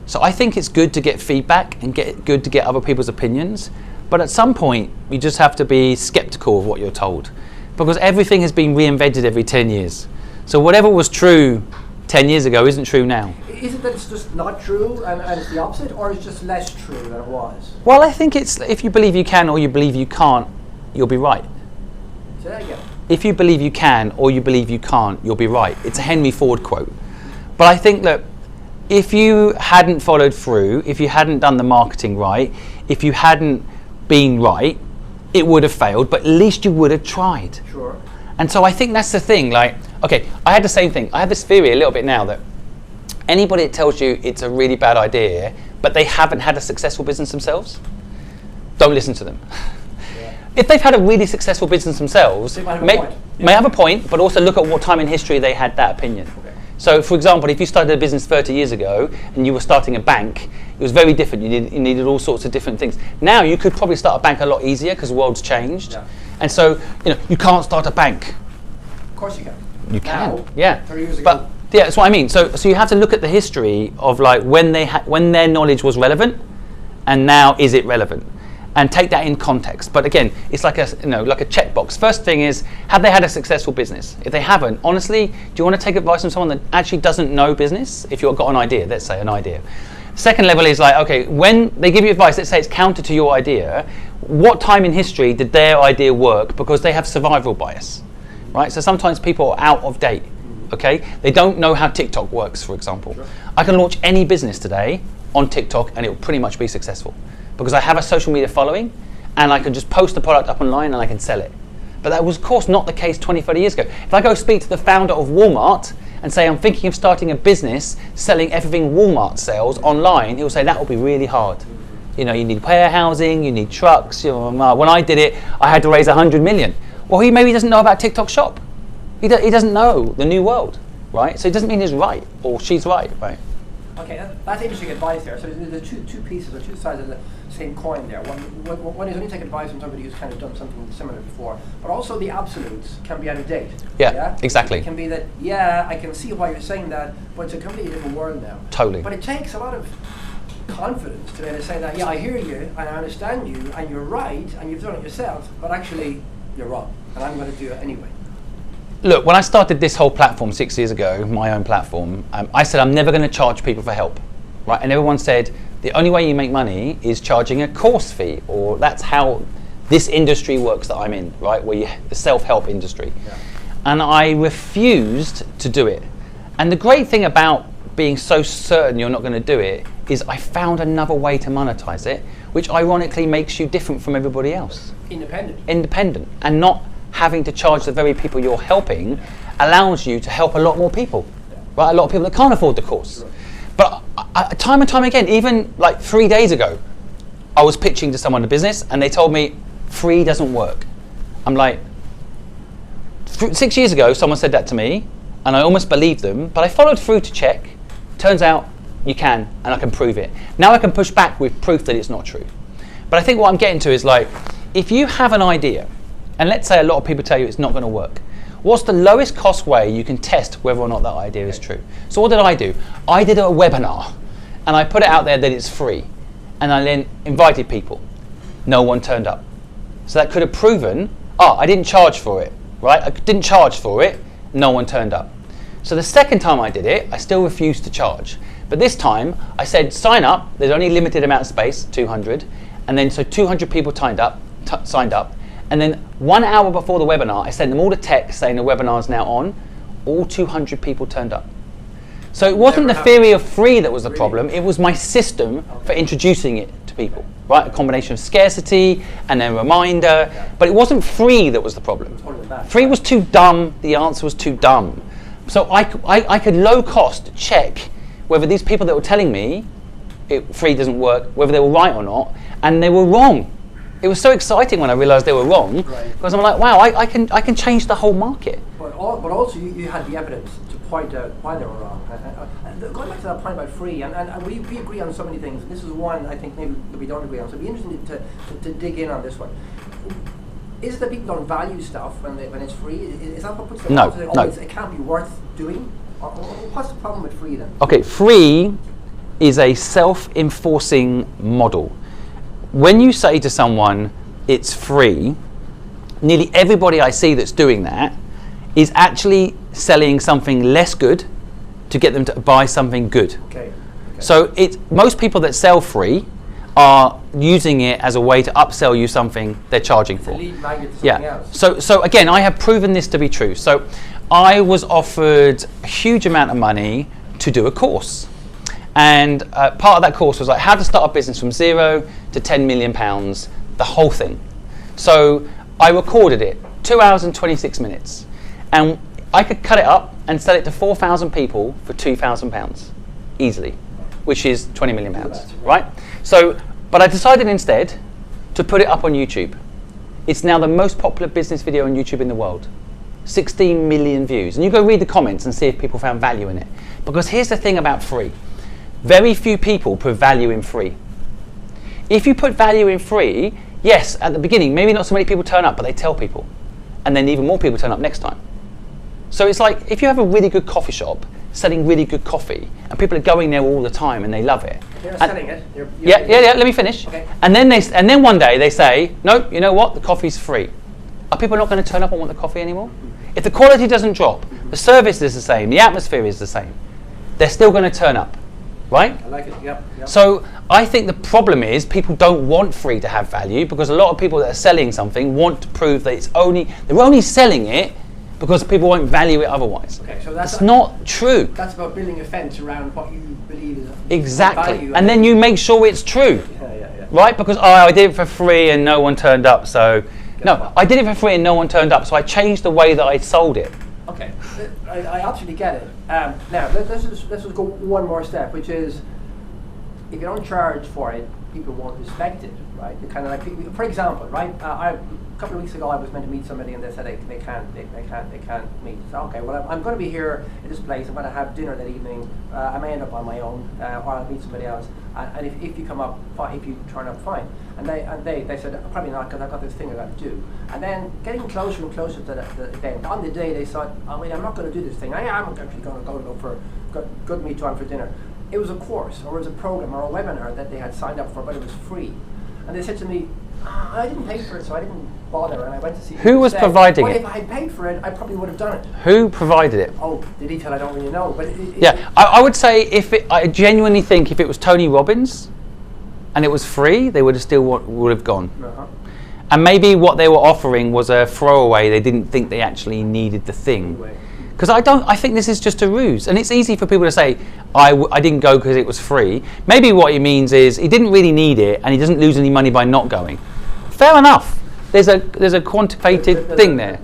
So I think it's good to get feedback and good to get other people's opinions, but at some point you just have to be skeptical of what you're told, because everything has been reinvented every 10 years. So whatever was true 10 years ago isn't true now. Is it that it's just not true and it's the opposite, or it's just less true than it was? Well, I think it's, if you believe you can or you believe you can't, you'll be right. Say that again. If you believe you can or you believe you can't, you'll be right. It's a Henry Ford quote. But I think that if you hadn't followed through, if you hadn't done the marketing right, if you hadn't been right, it would have failed, but at least you would have tried. Sure. And so I think that's the thing. Like, okay, I had the same thing. I have this theory a little bit now that anybody that tells you it's a really bad idea, but they haven't had a successful business themselves, don't listen to them. Yeah. If they've had a really successful business themselves, they may have a point, but also look at what time in history they had that opinion. Okay. So, for example, if you started a business 30 years ago and you were starting a bank, it was very different. You needed all sorts of different things. Now you could probably start a bank a lot easier because the world's changed. Yeah. And so, you can't start a bank. Of course you can. You can, now, yeah. 30 years ago. But yeah, that's what I mean. So you have to look at the history of, like, when their knowledge was relevant, and now is it relevant, and take that in context. But again, it's like a checkbox. First thing is, have they had a successful business? If they haven't, honestly, do you want to take advice from someone that actually doesn't know business? If you've got an idea, let's say an idea. Second level is like, okay, when they give you advice, let's say it's counter to your idea, what time in history did their idea work? Because they have survival bias, right? So sometimes people are out of date, okay? They don't know how TikTok works, for example. Sure. I can launch any business today on TikTok and it will pretty much be successful, because I have a social media following and I can just post the product up online and I can sell it. But that was, of course, not the case 20, 30 years ago. If I go speak to the founder of Walmart and say, I'm thinking of starting a business selling everything Walmart sells online, he'll say, that will be really hard. You need warehousing, you need trucks. When I did it, I had to raise 100 million. Well, he maybe doesn't know about TikTok Shop. He doesn't know the new world, right? So it doesn't mean he's right or she's right? Okay, that's interesting advice there. So there's two pieces or two sides of the same coin there. One is only take advice from somebody who's kind of done something similar before, but also the absolutes can be out of date. Yeah, exactly. It can be that, yeah, I can see why you're saying that, but it's a completely different world now. Totally. But it takes a lot of confidence to be able to say that, yeah, I hear you, and I understand you, and you're right, and you've done it yourself, but actually you're wrong, and I'm going to do it anyway. Look, when I started this whole platform 6 years ago, my own platform, I said I'm never going to charge people for help, right? And everyone said the only way you make money is charging a course fee, or that's how this industry works that I'm in, right? The self-help industry. Yeah. And I refused to do it. And the great thing about being so certain you're not going to do it is I found another way to monetize it, which ironically makes you different from everybody else. Independent, and not having to charge the very people you're helping allows you to help a lot more people, right? A lot of people that can't afford the course. But time and time again, even like 3 days ago, I was pitching to someone a business and they told me free doesn't work. I'm like, 6 years ago, someone said that to me and I almost believed them, but I followed through to check. Turns out you can, and I can prove it. Now I can push back with proof that it's not true. But I think what I'm getting to is like, if you have an idea, and let's say a lot of people tell you it's not going to work, what's the lowest cost way you can test whether or not that idea is true? So what did I do? I did a webinar, and I put it out there that it's free, and I then invited people. No one turned up. So that could have proven, I didn't charge for it, right? I didn't charge for it, no one turned up. So the second time I did it, I still refused to charge. But this time, I said, sign up, there's only a limited amount of space, 200, and then so 200 people signed up, and then 1 hour before the webinar, I sent them all a text saying the webinar's now on, all 200 people turned up. So it wasn't the theory of free that was the problem, it was my system for introducing it to people, right? A combination of scarcity and then reminder, but it wasn't free that was the problem. Free was too dumb, the answer was too dumb. So I could low cost check whether these people that were telling me free doesn't work, whether they were right or not, and they were wrong. It was so exciting when I realized they were wrong, because I'm like, wow, I can change the whole market. But also you had the evidence to point out why they were wrong. Going back to that point about free, and we agree on so many things. This is one I think maybe that we don't agree on. So it'd be interesting to dig in on this one. Is it that people don't value stuff when it's free? Is that what puts them off? No. It can't be worth doing? Or what's the problem with free then? Okay, free is a self-enforcing model. When you say to someone, it's free, nearly everybody I see that's doing that is actually selling something less good to get them to buy something good. Okay. So most people that sell free are using it as a way to upsell you something they're charging for. Lead magnet to something else. So again, I have proven this to be true. So I was offered a huge amount of money to do a course. And part of that course was like how to start a business from 0 to 10 million pounds, the whole thing. So I recorded it, 2 hours and 26 minutes. And I could cut it up and sell it to 4,000 people for £2,000 easily, which is 20 million pounds, right? So, but I decided instead to put it up on YouTube. It's now the most popular business video on YouTube in the world. 16 million views. And you go read the comments and see if people found value in it. Because here's the thing about free. Very few people put value in free. If you put value in free, yes, at the beginning, maybe not so many people turn up, but they tell people. And then even more people turn up next time. So it's like, if you have a really good coffee shop, selling really good coffee, and people are going there all the time and they love it. They're selling it. Yeah, let me finish. Okay. And then one day they say, no, you know what, the coffee's free. Are people not going to turn up and want the coffee anymore? If the quality doesn't drop, the service is the same, the atmosphere is the same, they're still going to turn up. Right? I like it, yep. So I think the problem is people don't want free to have value because a lot of people that are selling something want to prove that they're only selling it because people won't value it otherwise. Okay, so that's not true. That's about building a fence around what you believe is exactly. value. And then you make sure it's true. Yeah. Right? Because I did it for free and no one turned up, so I did it for free and no one turned up, so I changed the way that I sold it. Okay, I absolutely get it. Now, let's just go one more step, which is, if you don't charge for it, people won't respect it, right? You kind of like, for example, right? A couple of weeks ago, I was meant to meet somebody, and they said they can't meet. So okay, well, I'm going to be here at this place. I'm going to have dinner that evening. I may end up on my own, or I'll meet somebody else. And if you come up, fine. If you turn up, fine. And they said probably not, because I've got this thing I got to do. And then getting closer and closer to the event. On the day, they thought, I'm not going to do this thing. I am actually going to go for good meet you on for dinner. It was a course, or it was a program, or a webinar that they had signed up for, but it was free. And they said to me, I didn't pay for it, so I didn't bother. And I went to see who was providing it. If I had paid for it, I probably would have done it. Who provided it? Oh, the detail I don't really know. But I would say I genuinely think if it was Tony Robbins and it was free, they would have still would have gone. Uh-huh. And maybe what they were offering was a throwaway. They didn't think they actually needed the thing. Because I think this is just a ruse. And it's easy for people to say, I didn't go because it was free. Maybe what he means is he didn't really need it and he doesn't lose any money by not going. Fair enough. There's a quantitative thing there.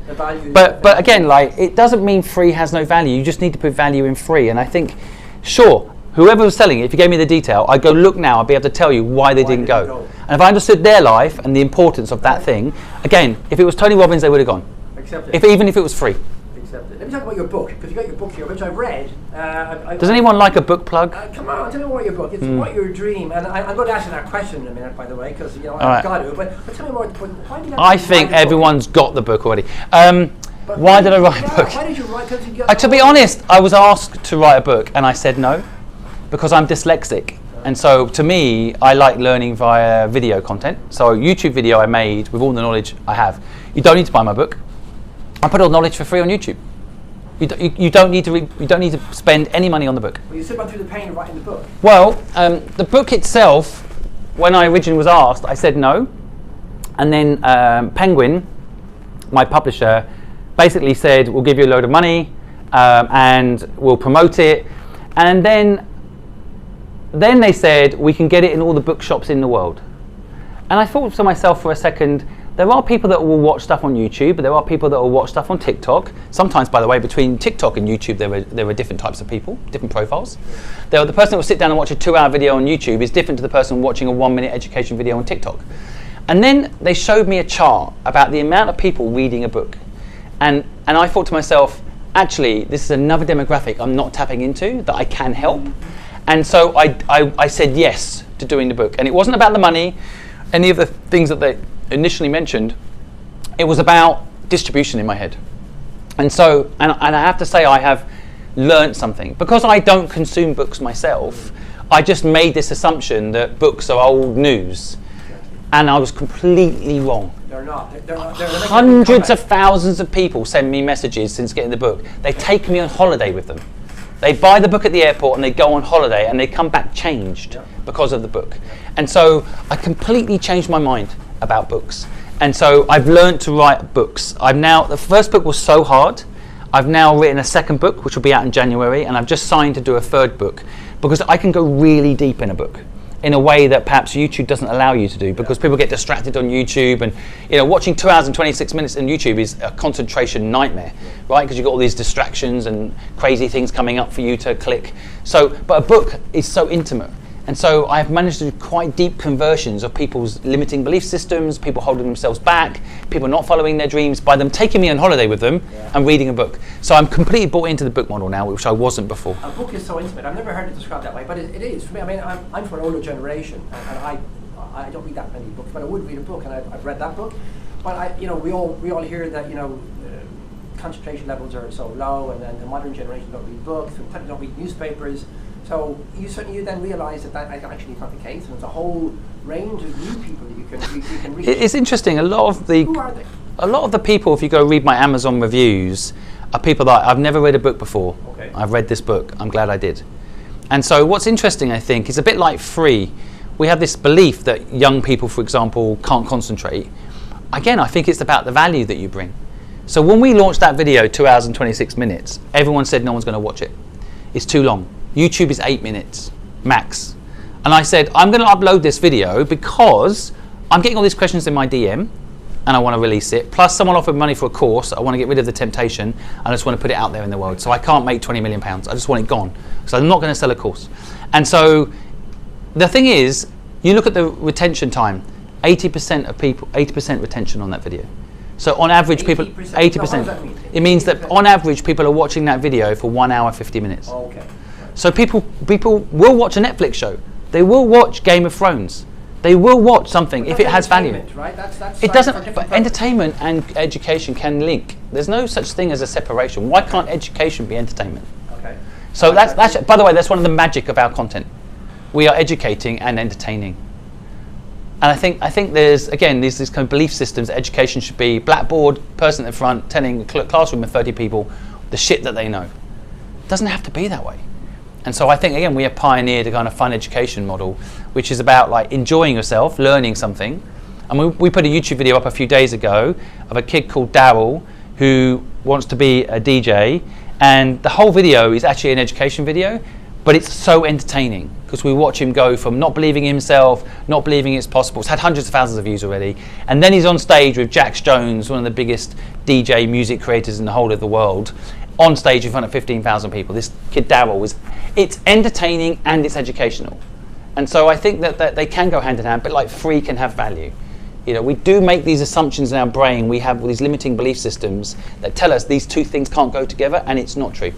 But again, like, it doesn't mean free has no value. You just need to put value in free. And I think, sure, whoever was selling it, if you gave me the detail, I'd go look now, I'd be able to tell you why they didn't go. And if I understood their life and the importance of that thing, again, if it was Tony Robbins, they would have gone. Accept it. Even if it was free. Accept it. let me talk about your book, because you got your book here, which I've read. Does anyone like a book plug? Come on, tell me more about your book. It's What Your Dream, and I'm going to ask you that question in a minute, by the way, because I've got to. But tell me more. Why did you I think everyone's got the book already. Why did I write a book? Why did you write? To be honest, I was asked to write a book, and I said no, because I'm dyslexic. And so, to me, I like learning via video content. So, a YouTube video I made with all the knowledge I have. You don't need to buy my book. I put all the knowledge for free on YouTube. You don't need to spend any money on the book. Well, you said about through the pain of writing the book. Well, the book itself, when I originally was asked, I said no, and then Penguin, my publisher, basically said we'll give you a load of money and we'll promote it, and then they said we can get it in all the bookshops in the world. And I thought to myself for a second, there are people that will watch stuff on YouTube, but there are people that will watch stuff on TikTok. Sometimes, by the way, between TikTok and YouTube, there are different types of people, different profiles. The person that will sit down and watch a 2-hour video on YouTube is different to the person watching a 1-minute education video on TikTok. And then they showed me a chart about the amount of people reading a book. And I thought to myself, actually, this is another demographic I'm not tapping into that I can help. And so I said yes to doing the book. And it wasn't about the money, any of the things that they initially mentioned. It was about distribution in my head. And so, and I have to say I have learned something. Because I don't consume books myself, I just made this assumption that books are old news. And I was completely wrong. They're not. Hundreds of thousands of people send me messages since getting the book. They take me on holiday with them. They buy the book at the airport and they go on holiday and they come back changed because of the book. And so I completely changed my mind about books. And so I've learned to write books. The first book was so hard. I've now written a second book, which will be out in January, and I've just signed to do a third book because I can go really deep in a book in a way that perhaps YouTube doesn't allow you to do, because people get distracted on YouTube, and watching 2 hours and 26 minutes on YouTube is a concentration nightmare, right? Because you've got all these distractions and crazy things coming up for you to click. But a book is so intimate. And so I've managed to do quite deep conversions of people's limiting belief systems, people holding themselves back, people not following their dreams, by them taking me on holiday with them and reading a book. So I'm completely bought into the book model now, which I wasn't before. A book is so intimate. I've never heard it described that way, but it is. For me, I mean, I'm from an older generation, and I don't read that many books, but I would read a book, and I've read that book. But we all hear that concentration levels are so low, and then the modern generation don't read books, and don't read newspapers. So you then realise that actually is not the case, and there's a whole range of new people that you can reach. It's interesting. Who are they? A lot of the people, if you go read my Amazon reviews, are people that I've never read a book before. Okay. I've read this book. I'm glad I did. And so what's interesting, I think, is a bit like Free. We have this belief that young people, for example, can't concentrate. Again, I think it's about the value that you bring. So when we launched that video, 2 hours and 26 minutes, everyone said no one's going to watch it. It's too long. YouTube is 8 minutes, max. And I said, I'm going to upload this video because I'm getting all these questions in my DM and I want to release it. Plus someone offered money for a course. I want to get rid of the temptation. I just want to put it out there in the world. So I can't make 20 million pounds. I just want it gone. So I'm not going to sell a course. And so the thing is, you look at the retention time, 80% of people, 80% retention on that video. So on average, 80%. people, 80%. So what does that mean? It means that on average, people are watching that video for 1 hour, 50 minutes. Oh, okay. So people will watch a Netflix show. They will watch Game of Thrones. They will watch something if it has value. Right? That's It doesn't. But entertainment and education can link. There's no such thing as a separation. Why can't education be entertainment? Okay. So that's by the way, that's one of the magic of our content. We are educating and entertaining. And I think there's these kind of belief systems that education should be blackboard, person in front, telling a classroom of 30 people the shit that they know. It doesn't have to be that way. And so I think, again, we have pioneered a kind of fun education model, which is about like enjoying yourself, learning something. And we put a YouTube video up a few days ago of a kid called Daryl who wants to be a DJ. And the whole video is actually an education video, but it's so entertaining because we watch him go from not believing himself, not believing it's possible. It's had hundreds of thousands of views already. And then he's on stage with Jax Jones, one of the biggest DJ music creators in the whole of the world, on stage in front of 15,000 people. This kid Daryl it's entertaining and it's educational. And so I think that they can go hand in hand, but like Free can have value. You know, we do make these assumptions in our brain. We have these limiting belief systems that tell us these two things can't go together, and it's not true.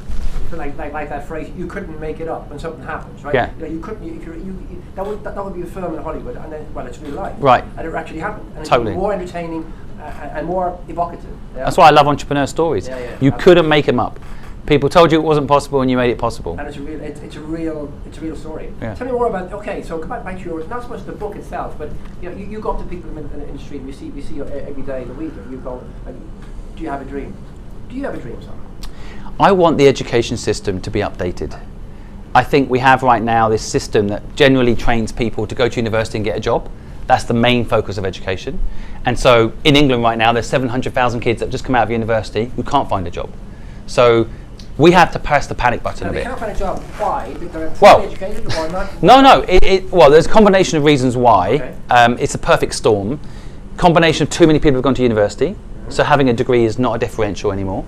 Like that phrase, you couldn't make it up when something happens, right? Yeah. You know, you couldn't. That would be a film in Hollywood, and then, well, it's real life. Right. And it actually happened. And Totally. It's more entertaining and more evocative. Yeah? That's why I love entrepreneur stories. Yeah, You absolutely. couldn't make them up. People told you it wasn't possible, and you made it possible. And it's a real story. Yeah. Tell me more about. Okay, so come back to yours. Not so much the book itself, but you know, you go up to people in the street. We see you every day of the week. And you go, do you have a dream? Do you have a dream, Simon? I want the education system to be updated. I think we have right now this system that generally trains people to go to university and get a job. That's the main focus of education. And so in England right now, there's 700,000 kids that have just come out of university who can't find a job. So we have to press the panic button a bit. They can't find a job. Why? Because they're Well, fully educated or not? No. Well, there's a combination of reasons why. Okay. It's a perfect storm. Combination of too many people have gone to university. So having a degree is not a differential anymore.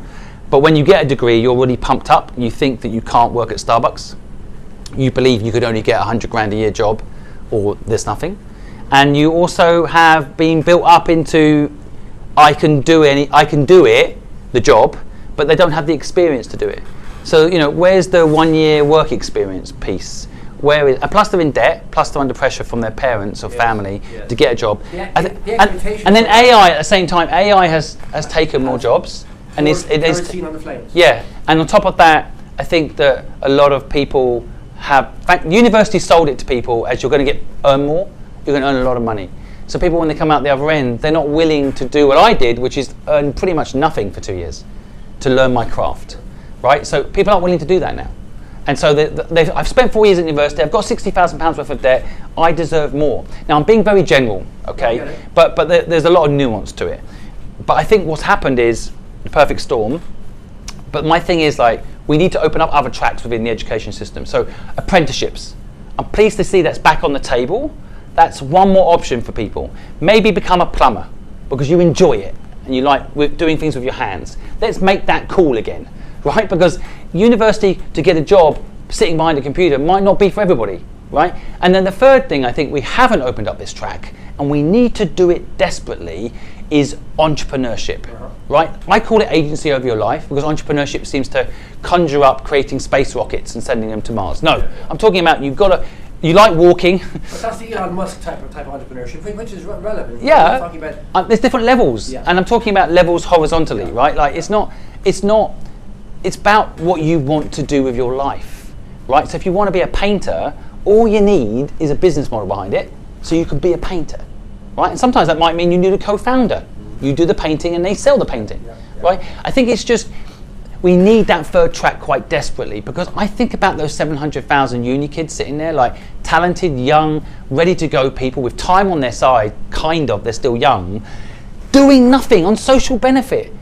But when you get a degree, you're already pumped up. You think that you can't work at Starbucks. You believe you could only get $100,000 a year job, or there's nothing. And you also have been built up into, I can do it, the job, but they don't have the experience to do it. So, you know, where's the 1 year work experience piece? Plus they're in debt, plus they're under pressure from their parents or family to get a job. And then AI at the same time, AI has taken more jobs. And it's seen on the flames. Yeah, and on top of that, I think that a lot of people have. In fact, university sold it to people as you're going to earn more. You're going to earn a lot of money. So people, when they come out the other end, they're not willing to do what I did, which is earn pretty much nothing for 2 years to learn my craft, right? So people aren't willing to do that now. And so I've spent 4 years at university. I've got £60,000 worth of debt. I deserve more. Now I'm being very general, okay? But there's a lot of nuance to it. But I think what's happened is the perfect storm. But my thing is, like, we need to open up other tracks within the education system. So apprenticeships. I'm pleased to see that's back on the table. That's one more option for people. Maybe become a plumber because you enjoy it and you like doing things with your hands. Let's make that cool again, right? Because university, to get a job sitting behind a computer, might not be for everybody, right? And then the third thing I think we haven't opened up this track, and we need to do it desperately, is entrepreneurship, right? I call it agency over your life because entrepreneurship seems to conjure up creating space rockets and sending them to Mars. No, I'm talking about you like walking. But that's the Elon Musk type of entrepreneurship, which is relevant. Yeah, talking about there's different levels, and I'm talking about levels horizontally, right? Like it's about what you want to do with your life, right? So if you want to be a painter, all you need is a business model behind it, so you can be a painter. Right? And sometimes that might mean you need a co-founder. You do the painting and they sell the painting, right? I think it's just, we need that third track quite desperately, because I think about those 700,000 uni kids sitting there, like talented, young, ready to go people with time on their side, they're still young, doing nothing on social benefit.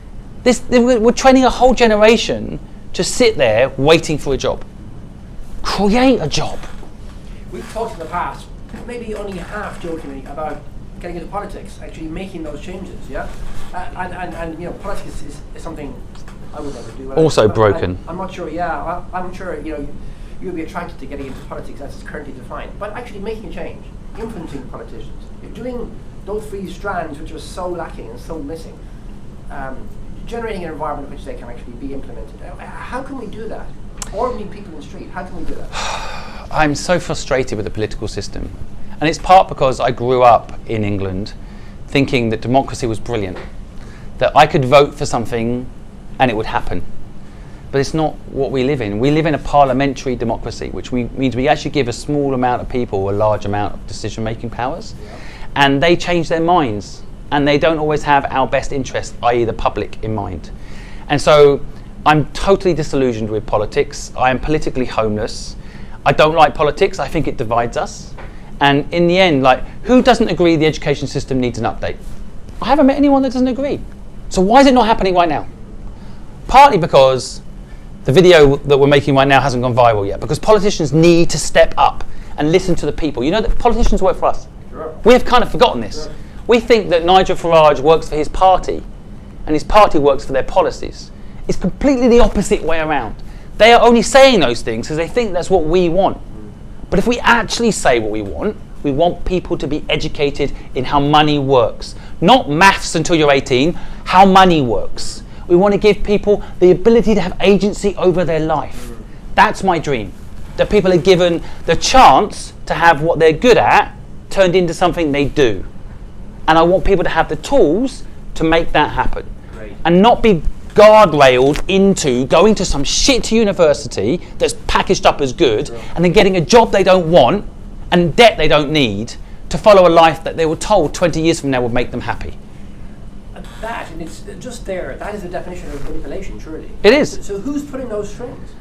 We're training a whole generation to sit there waiting for a job. Create a job. We've talked in the past, maybe only half jokingly, about getting into politics, actually making those changes, yeah? And you know, politics is something I would never do. Also broken. I'm not sure, I'm sure, you know, you'll be attracted to getting into politics as it's currently defined, but actually making a change, influencing politicians, doing those three strands which are so lacking and so missing, generating an environment in which they can actually be implemented. How can we do that? Or meet people in the street, how can we do that? I'm so frustrated with the political system. And it's part because I grew up in England thinking that democracy was brilliant, that I could vote for something and it would happen. But it's not what we live in. We live in a parliamentary democracy, which means we actually give a small amount of people a large amount of decision-making powers. And they change their minds, and they don't always have our best interest, i.e. the public, in mind. And so I'm totally disillusioned with politics. I am politically homeless. I don't like politics. I think it divides us. And in the end, like, who doesn't agree the education system needs an update? I haven't met anyone that doesn't agree. So why is it not happening right now? Partly because the video that we're making right now hasn't gone viral yet, because politicians need to step up and listen to the people. You know that politicians work for us. Sure. We have kind of forgotten this. Sure. We think that Nigel Farage works for his party and his party works for their policies. It's completely the opposite way around. They are only saying those things because they think that's what we want. But if we actually say what we want, We want people to be educated in how money works. Not maths until you're 18, how money works. We want to give people the ability to have agency over their life. That's my dream. That people are given the chance to have what they're good at turned into something they do. And I want people to have the tools to make that happen. Great. And not be guardrailed into going to some shit university that's packaged up as good and then getting a job they don't want and debt they don't need to follow a life that they were told 20 years from now would make them happy. That, and it's just there, that is the definition of manipulation, surely. It is. So who's putting those strings?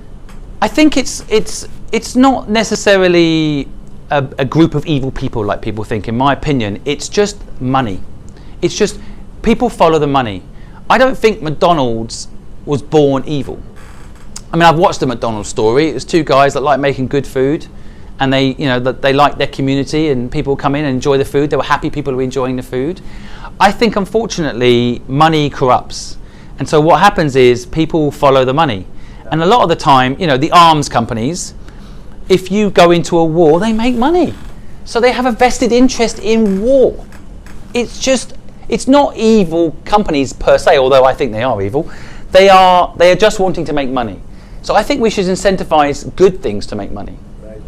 I think it's not necessarily a group of evil people like people think. In my opinion, it's just money. It's just people follow the money. I don't think McDonald's was born evil. I mean, I've watched the McDonald's story. It's two guys that like making good food, and they like their community, and people come in and enjoy the food. They were happy people were enjoying the food. I think, unfortunately, money corrupts, and so what happens is people follow the money, and a lot of the time, the arms companies, if you go into a war, they make money, so they have a vested interest in war. It's not evil companies per se, although I think they are evil. They are just wanting to make money. So I think we should incentivize good things to make money,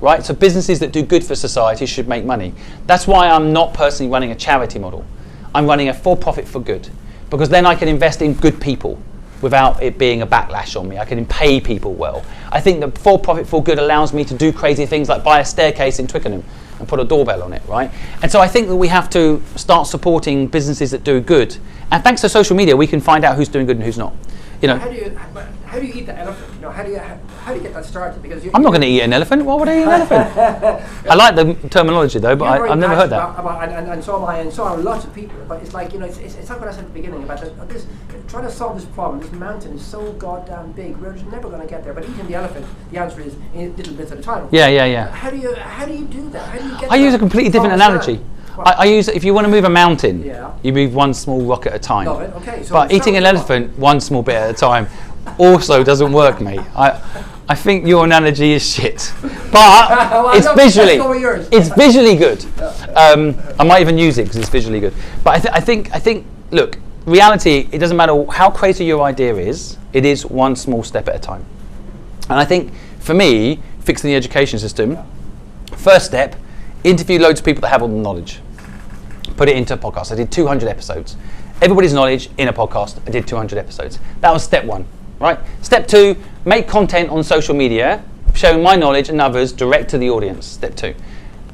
right? So businesses that do good for society should make money. That's why I'm not personally running a charity model. I'm running a for-profit for good, because then I can invest in good people without it being a backlash on me. I can pay people well. I think the for-profit for good allows me to do crazy things like buy a staircase in Twickenham and put a doorbell on it, right? And so I think that we have to start supporting businesses that do good. And thanks to social media, we can find out who's doing good and who's not. How do you eat the elephant? How do you get that started? Because I'm not going to eat an elephant. Why would I eat an elephant? I like the terminology though, but I've never heard that. And so are lots of people. But it's like it's like what I said at the beginning about this. Trying to solve this problem. This mountain is so goddamn big. We're just never going to get there. But eating the elephant, the answer is in little bits at a time. Yeah. How do you do that? How do you get? I use a completely different analogy. I use, if you want to move a mountain, Yeah. you move one small rock at a time. Love it. Okay. So But eating an elephant one small bit at a time also doesn't work, mate. I think your analogy is shit, but it's visually good. I might even use it because it's visually good. But I think, look, reality, it doesn't matter how crazy your idea is, it is one small step at a time. And I think, for me, fixing the education system, first step, interview loads of people that have all the knowledge. Put it into a podcast. I did 200 episodes. Everybody's knowledge in a podcast. I did 200 episodes. That was step one, right? Step two, make content on social media, showing my knowledge and others direct to the audience. Step two.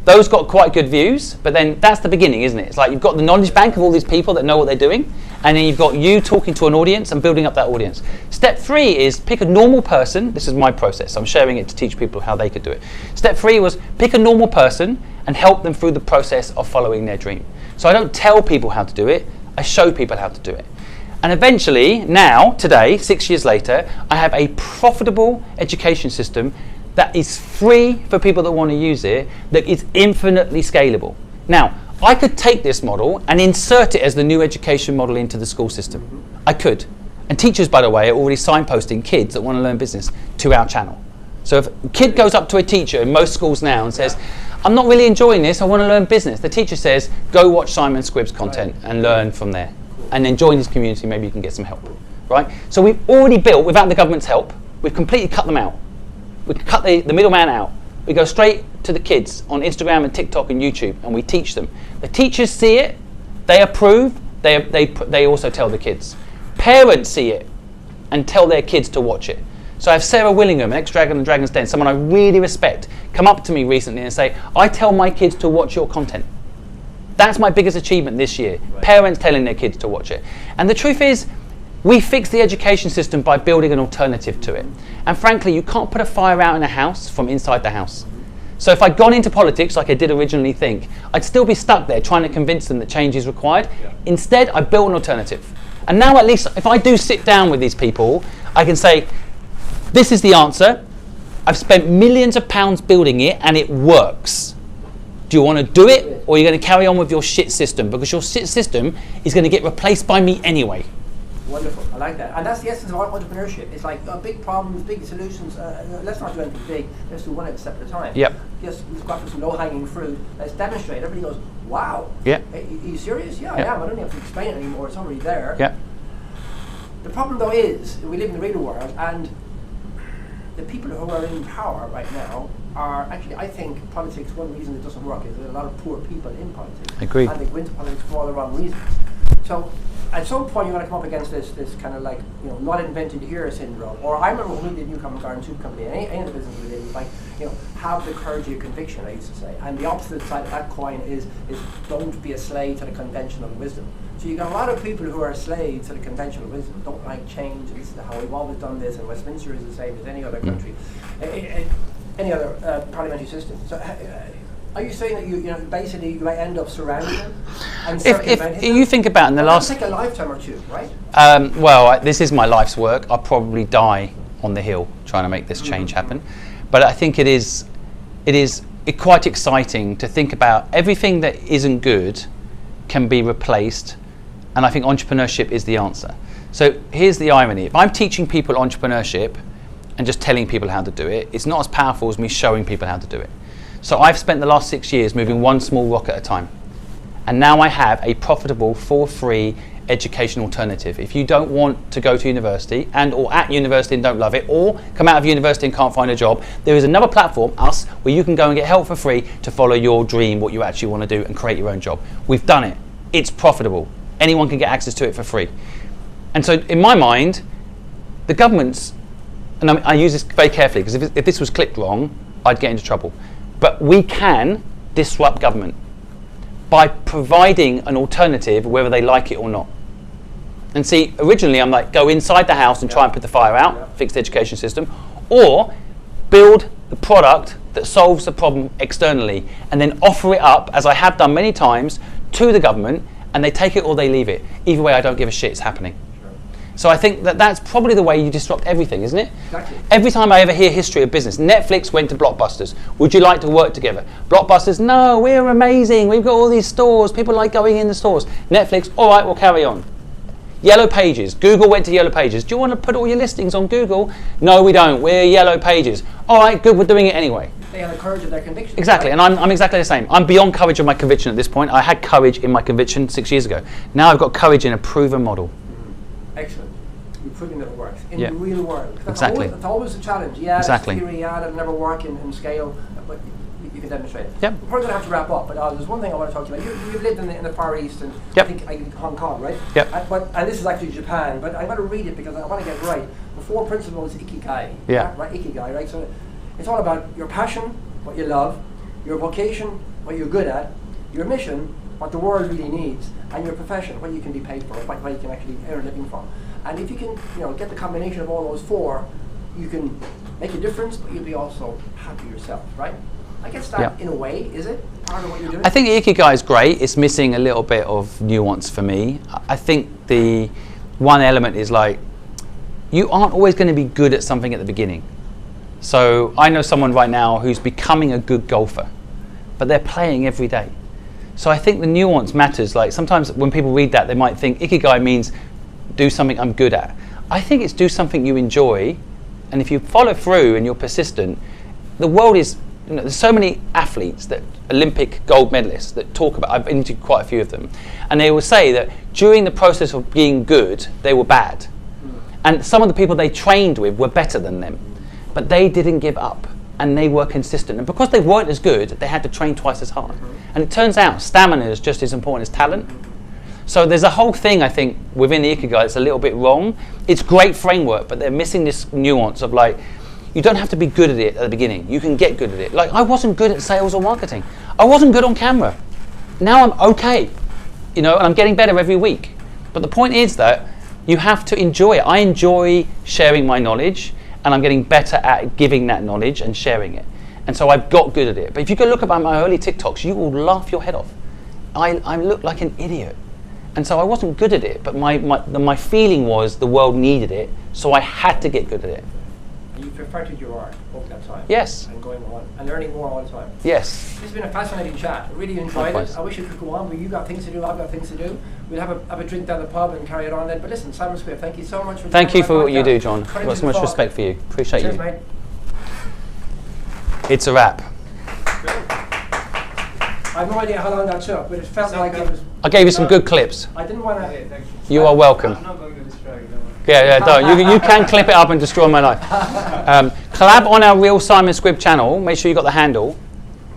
Those got quite good views, but then that's the beginning, isn't it? It's like you've got the knowledge bank of all these people that know what they're doing, and then you've got you talking to an audience and building up that audience. Step three is pick a normal person. This is my process. I'm sharing it to teach people how they could do it. Step three was pick a normal person and help them through the process of following their dream. So I don't tell people how to do it, I show people how to do it. And eventually, now, today, 6 years later, I have a profitable education system that is free for people that want to use it, that is infinitely scalable. Now, I could take this model and insert it as the new education model into the school system. I could. And teachers, by the way, are already signposting kids that want to learn business to our channel. So if a kid goes up to a teacher in most schools now and says, I'm not really enjoying this, I want to learn business. The teacher says, go watch Simon Squibb's content and learn from there. And then join his community, maybe you can get some help, right? So we've already built, without the government's help, we've completely cut them out. We cut the middleman out. We go straight to the kids on Instagram and TikTok and YouTube, and we teach them. The teachers see it, they approve, they also tell the kids. Parents see it and tell their kids to watch it. So I have Sarah Willingham, an ex-Dragon and Dragon's Den, someone I really respect, come up to me recently and say, I tell my kids to watch your content. That's my biggest achievement this year. Right. Parents telling their kids to watch it. And the truth is, we fix the education system by building an alternative to it. And frankly, you can't put a fire out in a house from inside the house. So if I'd gone into politics like I did originally think, I'd still be stuck there trying to convince them that change is required. Yeah. Instead, I built an alternative. And now at least, if I do sit down with these people, I can say, this is the answer. I've spent millions of pounds building it and it works. Do you want to do it, or are you going to carry on with your shit system? Because your shit system is going to get replaced by me anyway. Wonderful. I like that. And that's the essence of entrepreneurship. It's like big problems, big solutions. Let's not do anything big. Let's do one step at a time. Yep. Just let's go after some low-hanging fruit. Let's demonstrate. Everybody goes, wow. Yeah. Are you serious? Yeah, Yep. I am. I don't have to explain it anymore. It's already there. Yeah. The problem, though, is we live in the real world, and the people who are in power right now are actually, I think, politics. One reason it doesn't work is there's a lot of poor people in politics. Agreed. And they go into politics for all the wrong reasons. So at some point you're going to come up against this kind of like, not invented here syndrome. Or I remember when we did Newcomer Garden Soup Company, any of the business we did, it was like, have the courage of your conviction, I used to say. And the opposite side of that coin is don't be a slave to the conventional wisdom. So you got a lot of people who are slaves to the conventional wisdom, don't like change, this is how we've always done this, and Westminster is the same as any other country, any other parliamentary system. So are you saying that you basically you might end up surrounding them? And if you think about in the last... It'll take a lifetime or two, right? Well, this is my life's work. I'll probably die on the hill trying to make this change happen. But I think it is quite exciting to think about everything that isn't good can be replaced, and I think entrepreneurship is the answer. So here's the irony. If I'm teaching people entrepreneurship and just telling people how to do it, it's not as powerful as me showing people how to do it. So I've spent the last 6 years moving one small rock at a time. And now I have a profitable, for free education alternative. If you don't want to go to university or at university and don't love it, or come out of university and can't find a job, there is another platform, us, where you can go and get help for free to follow your dream, what you actually want to do, and create your own job. We've done it. It's profitable. Anyone can get access to it for free. And so in my mind, the government's, and I use this very carefully, because if this was clipped wrong, I'd get into trouble. But we can disrupt government by providing an alternative, whether they like it or not. And see, originally I'm like, go inside the house and try and put the fire out, fix the education system, or build the product that solves the problem externally, and then offer it up, as I have done many times, to the government, and they take it or they leave it. Either way, I don't give a shit, it's happening. So I think that's probably the way you disrupt everything, isn't it? Exactly. Every time I ever hear history of business, Netflix went to Blockbusters. Would you like to work together? Blockbusters, no, we're amazing. We've got all these stores. People like going in the stores. Netflix, all right, we'll carry on. Yellow Pages. Google went to Yellow Pages. Do you want to put all your listings on Google? No, we don't. We're Yellow Pages. All right, good, we're doing it anyway. They have the courage of their conviction. Exactly, and I'm exactly the same. I'm beyond courage of my conviction at this point. I had courage in my conviction 6 years ago. Now I've got courage in a proven model. Excellent. You're proving that it works in the real world. Exactly. It's always a challenge. Yeah, exactly. Theory, that'll never work in scale, but you can demonstrate it. Yep. We're probably going to have to wrap up, but there's one thing I want to talk to you about. You've lived in the Far East, and I think Hong Kong, right? Yep. And this is actually Japan, but I'm going to read it because I want to get it right. The 4 principles Ikigai. Yeah. Right, Ikigai, right? So it's all about your passion, what you love, your vocation, what you're good at, your mission, what the world really needs, and your profession, what you can be paid for, what you can actually earn a living from. And if you can, get the combination of all those 4, you can make a difference, but you'll be also happy yourself, right? I guess that, in a way, is it part of what you're doing? I think the Ikigai is great. It's missing a little bit of nuance for me. I think the one element is like, you aren't always going to be good at something at the beginning. So I know someone right now who's becoming a good golfer, but they're playing every day. So I think the nuance matters. Like sometimes when people read that, they might think Ikigai means do something I'm good at. I think it's do something you enjoy, and if you follow through and you're persistent, the world is, there's so many athletes, that Olympic gold medalists that talk about, I've interviewed quite a few of them, and they will say that during the process of being good, they were bad. And some of the people they trained with were better than them, but they didn't give up, and they were consistent. And because they weren't as good, they had to train twice as hard. And it turns out stamina is just as important as talent. So there's a whole thing, I think, within the Ikigai that's a little bit wrong. It's great framework, but they're missing this nuance of like, you don't have to be good at it at the beginning. You can get good at it. Like, I wasn't good at sales or marketing. I wasn't good on camera. Now I'm okay, and I'm getting better every week. But the point is that you have to enjoy it. I enjoy sharing my knowledge, and I'm getting better at giving that knowledge and sharing it. And so I've got good at it. But if you go look at my early TikToks, you will laugh your head off. I look like an idiot. And so I wasn't good at it, but my feeling was the world needed it, so I had to get good at it. You perfected your art over that time. Yes. And going on and learning more all the time. Yes. This has been a fascinating chat. I really enjoyed it. I wish it could go on, but you got things to do, I've got things to do. We'll have a drink down the pub and carry it on then. But listen, Simon Swift, thank you so much for Thank you for what podcast. you do, John. I've got so much respect for you. Appreciate Cheers, you. mate. It's a wrap. I have no idea how long that took, but it felt like it was... I gave you some good clips. I didn't want to... You are welcome. I'm not going to distract you. Yeah, don't. You can clip it up and destroy my life. Collab on our Real Simon Squibb channel. Make sure you got the handle.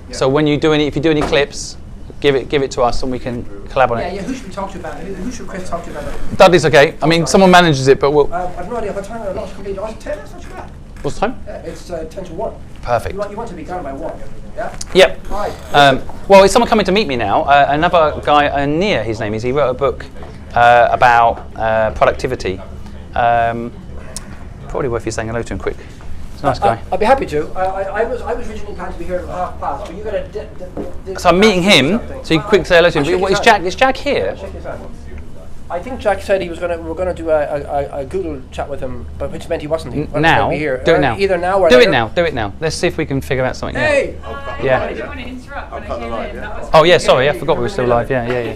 Yeah. So when you do if you do any clips, give it to us and we can collab on it. Yeah. Who should we talk to about it? Who should Chris talk to about it? Dudley's okay. I mean, someone manages it, but we'll. I've no idea what time I lost complete. Oh, it's 10. That's not too bad. What's the time? It's 10 to 1. Perfect. You want to be gone by 1. Yeah. Yep. Right. Well, it's someone coming to meet me now. Another guy, Nia, his name is. He wrote a book about productivity. Probably worth you saying hello to him quick. He's a nice guy. I'd be happy to. I was originally planning to be here at 5:30, but you got to. So I'm meeting him. So you can quick say hello to him. Is Jack here? I think Jack said we're going to do a Google chat with him, but which meant he wasn't now. Here. Do it now. Either now or do later. it now. Do it now. Let's see if we can figure out something. Hey. Yeah. I didn't want to interrupt when I came in. Oh yeah. Sorry, I forgot we were still live. Yeah.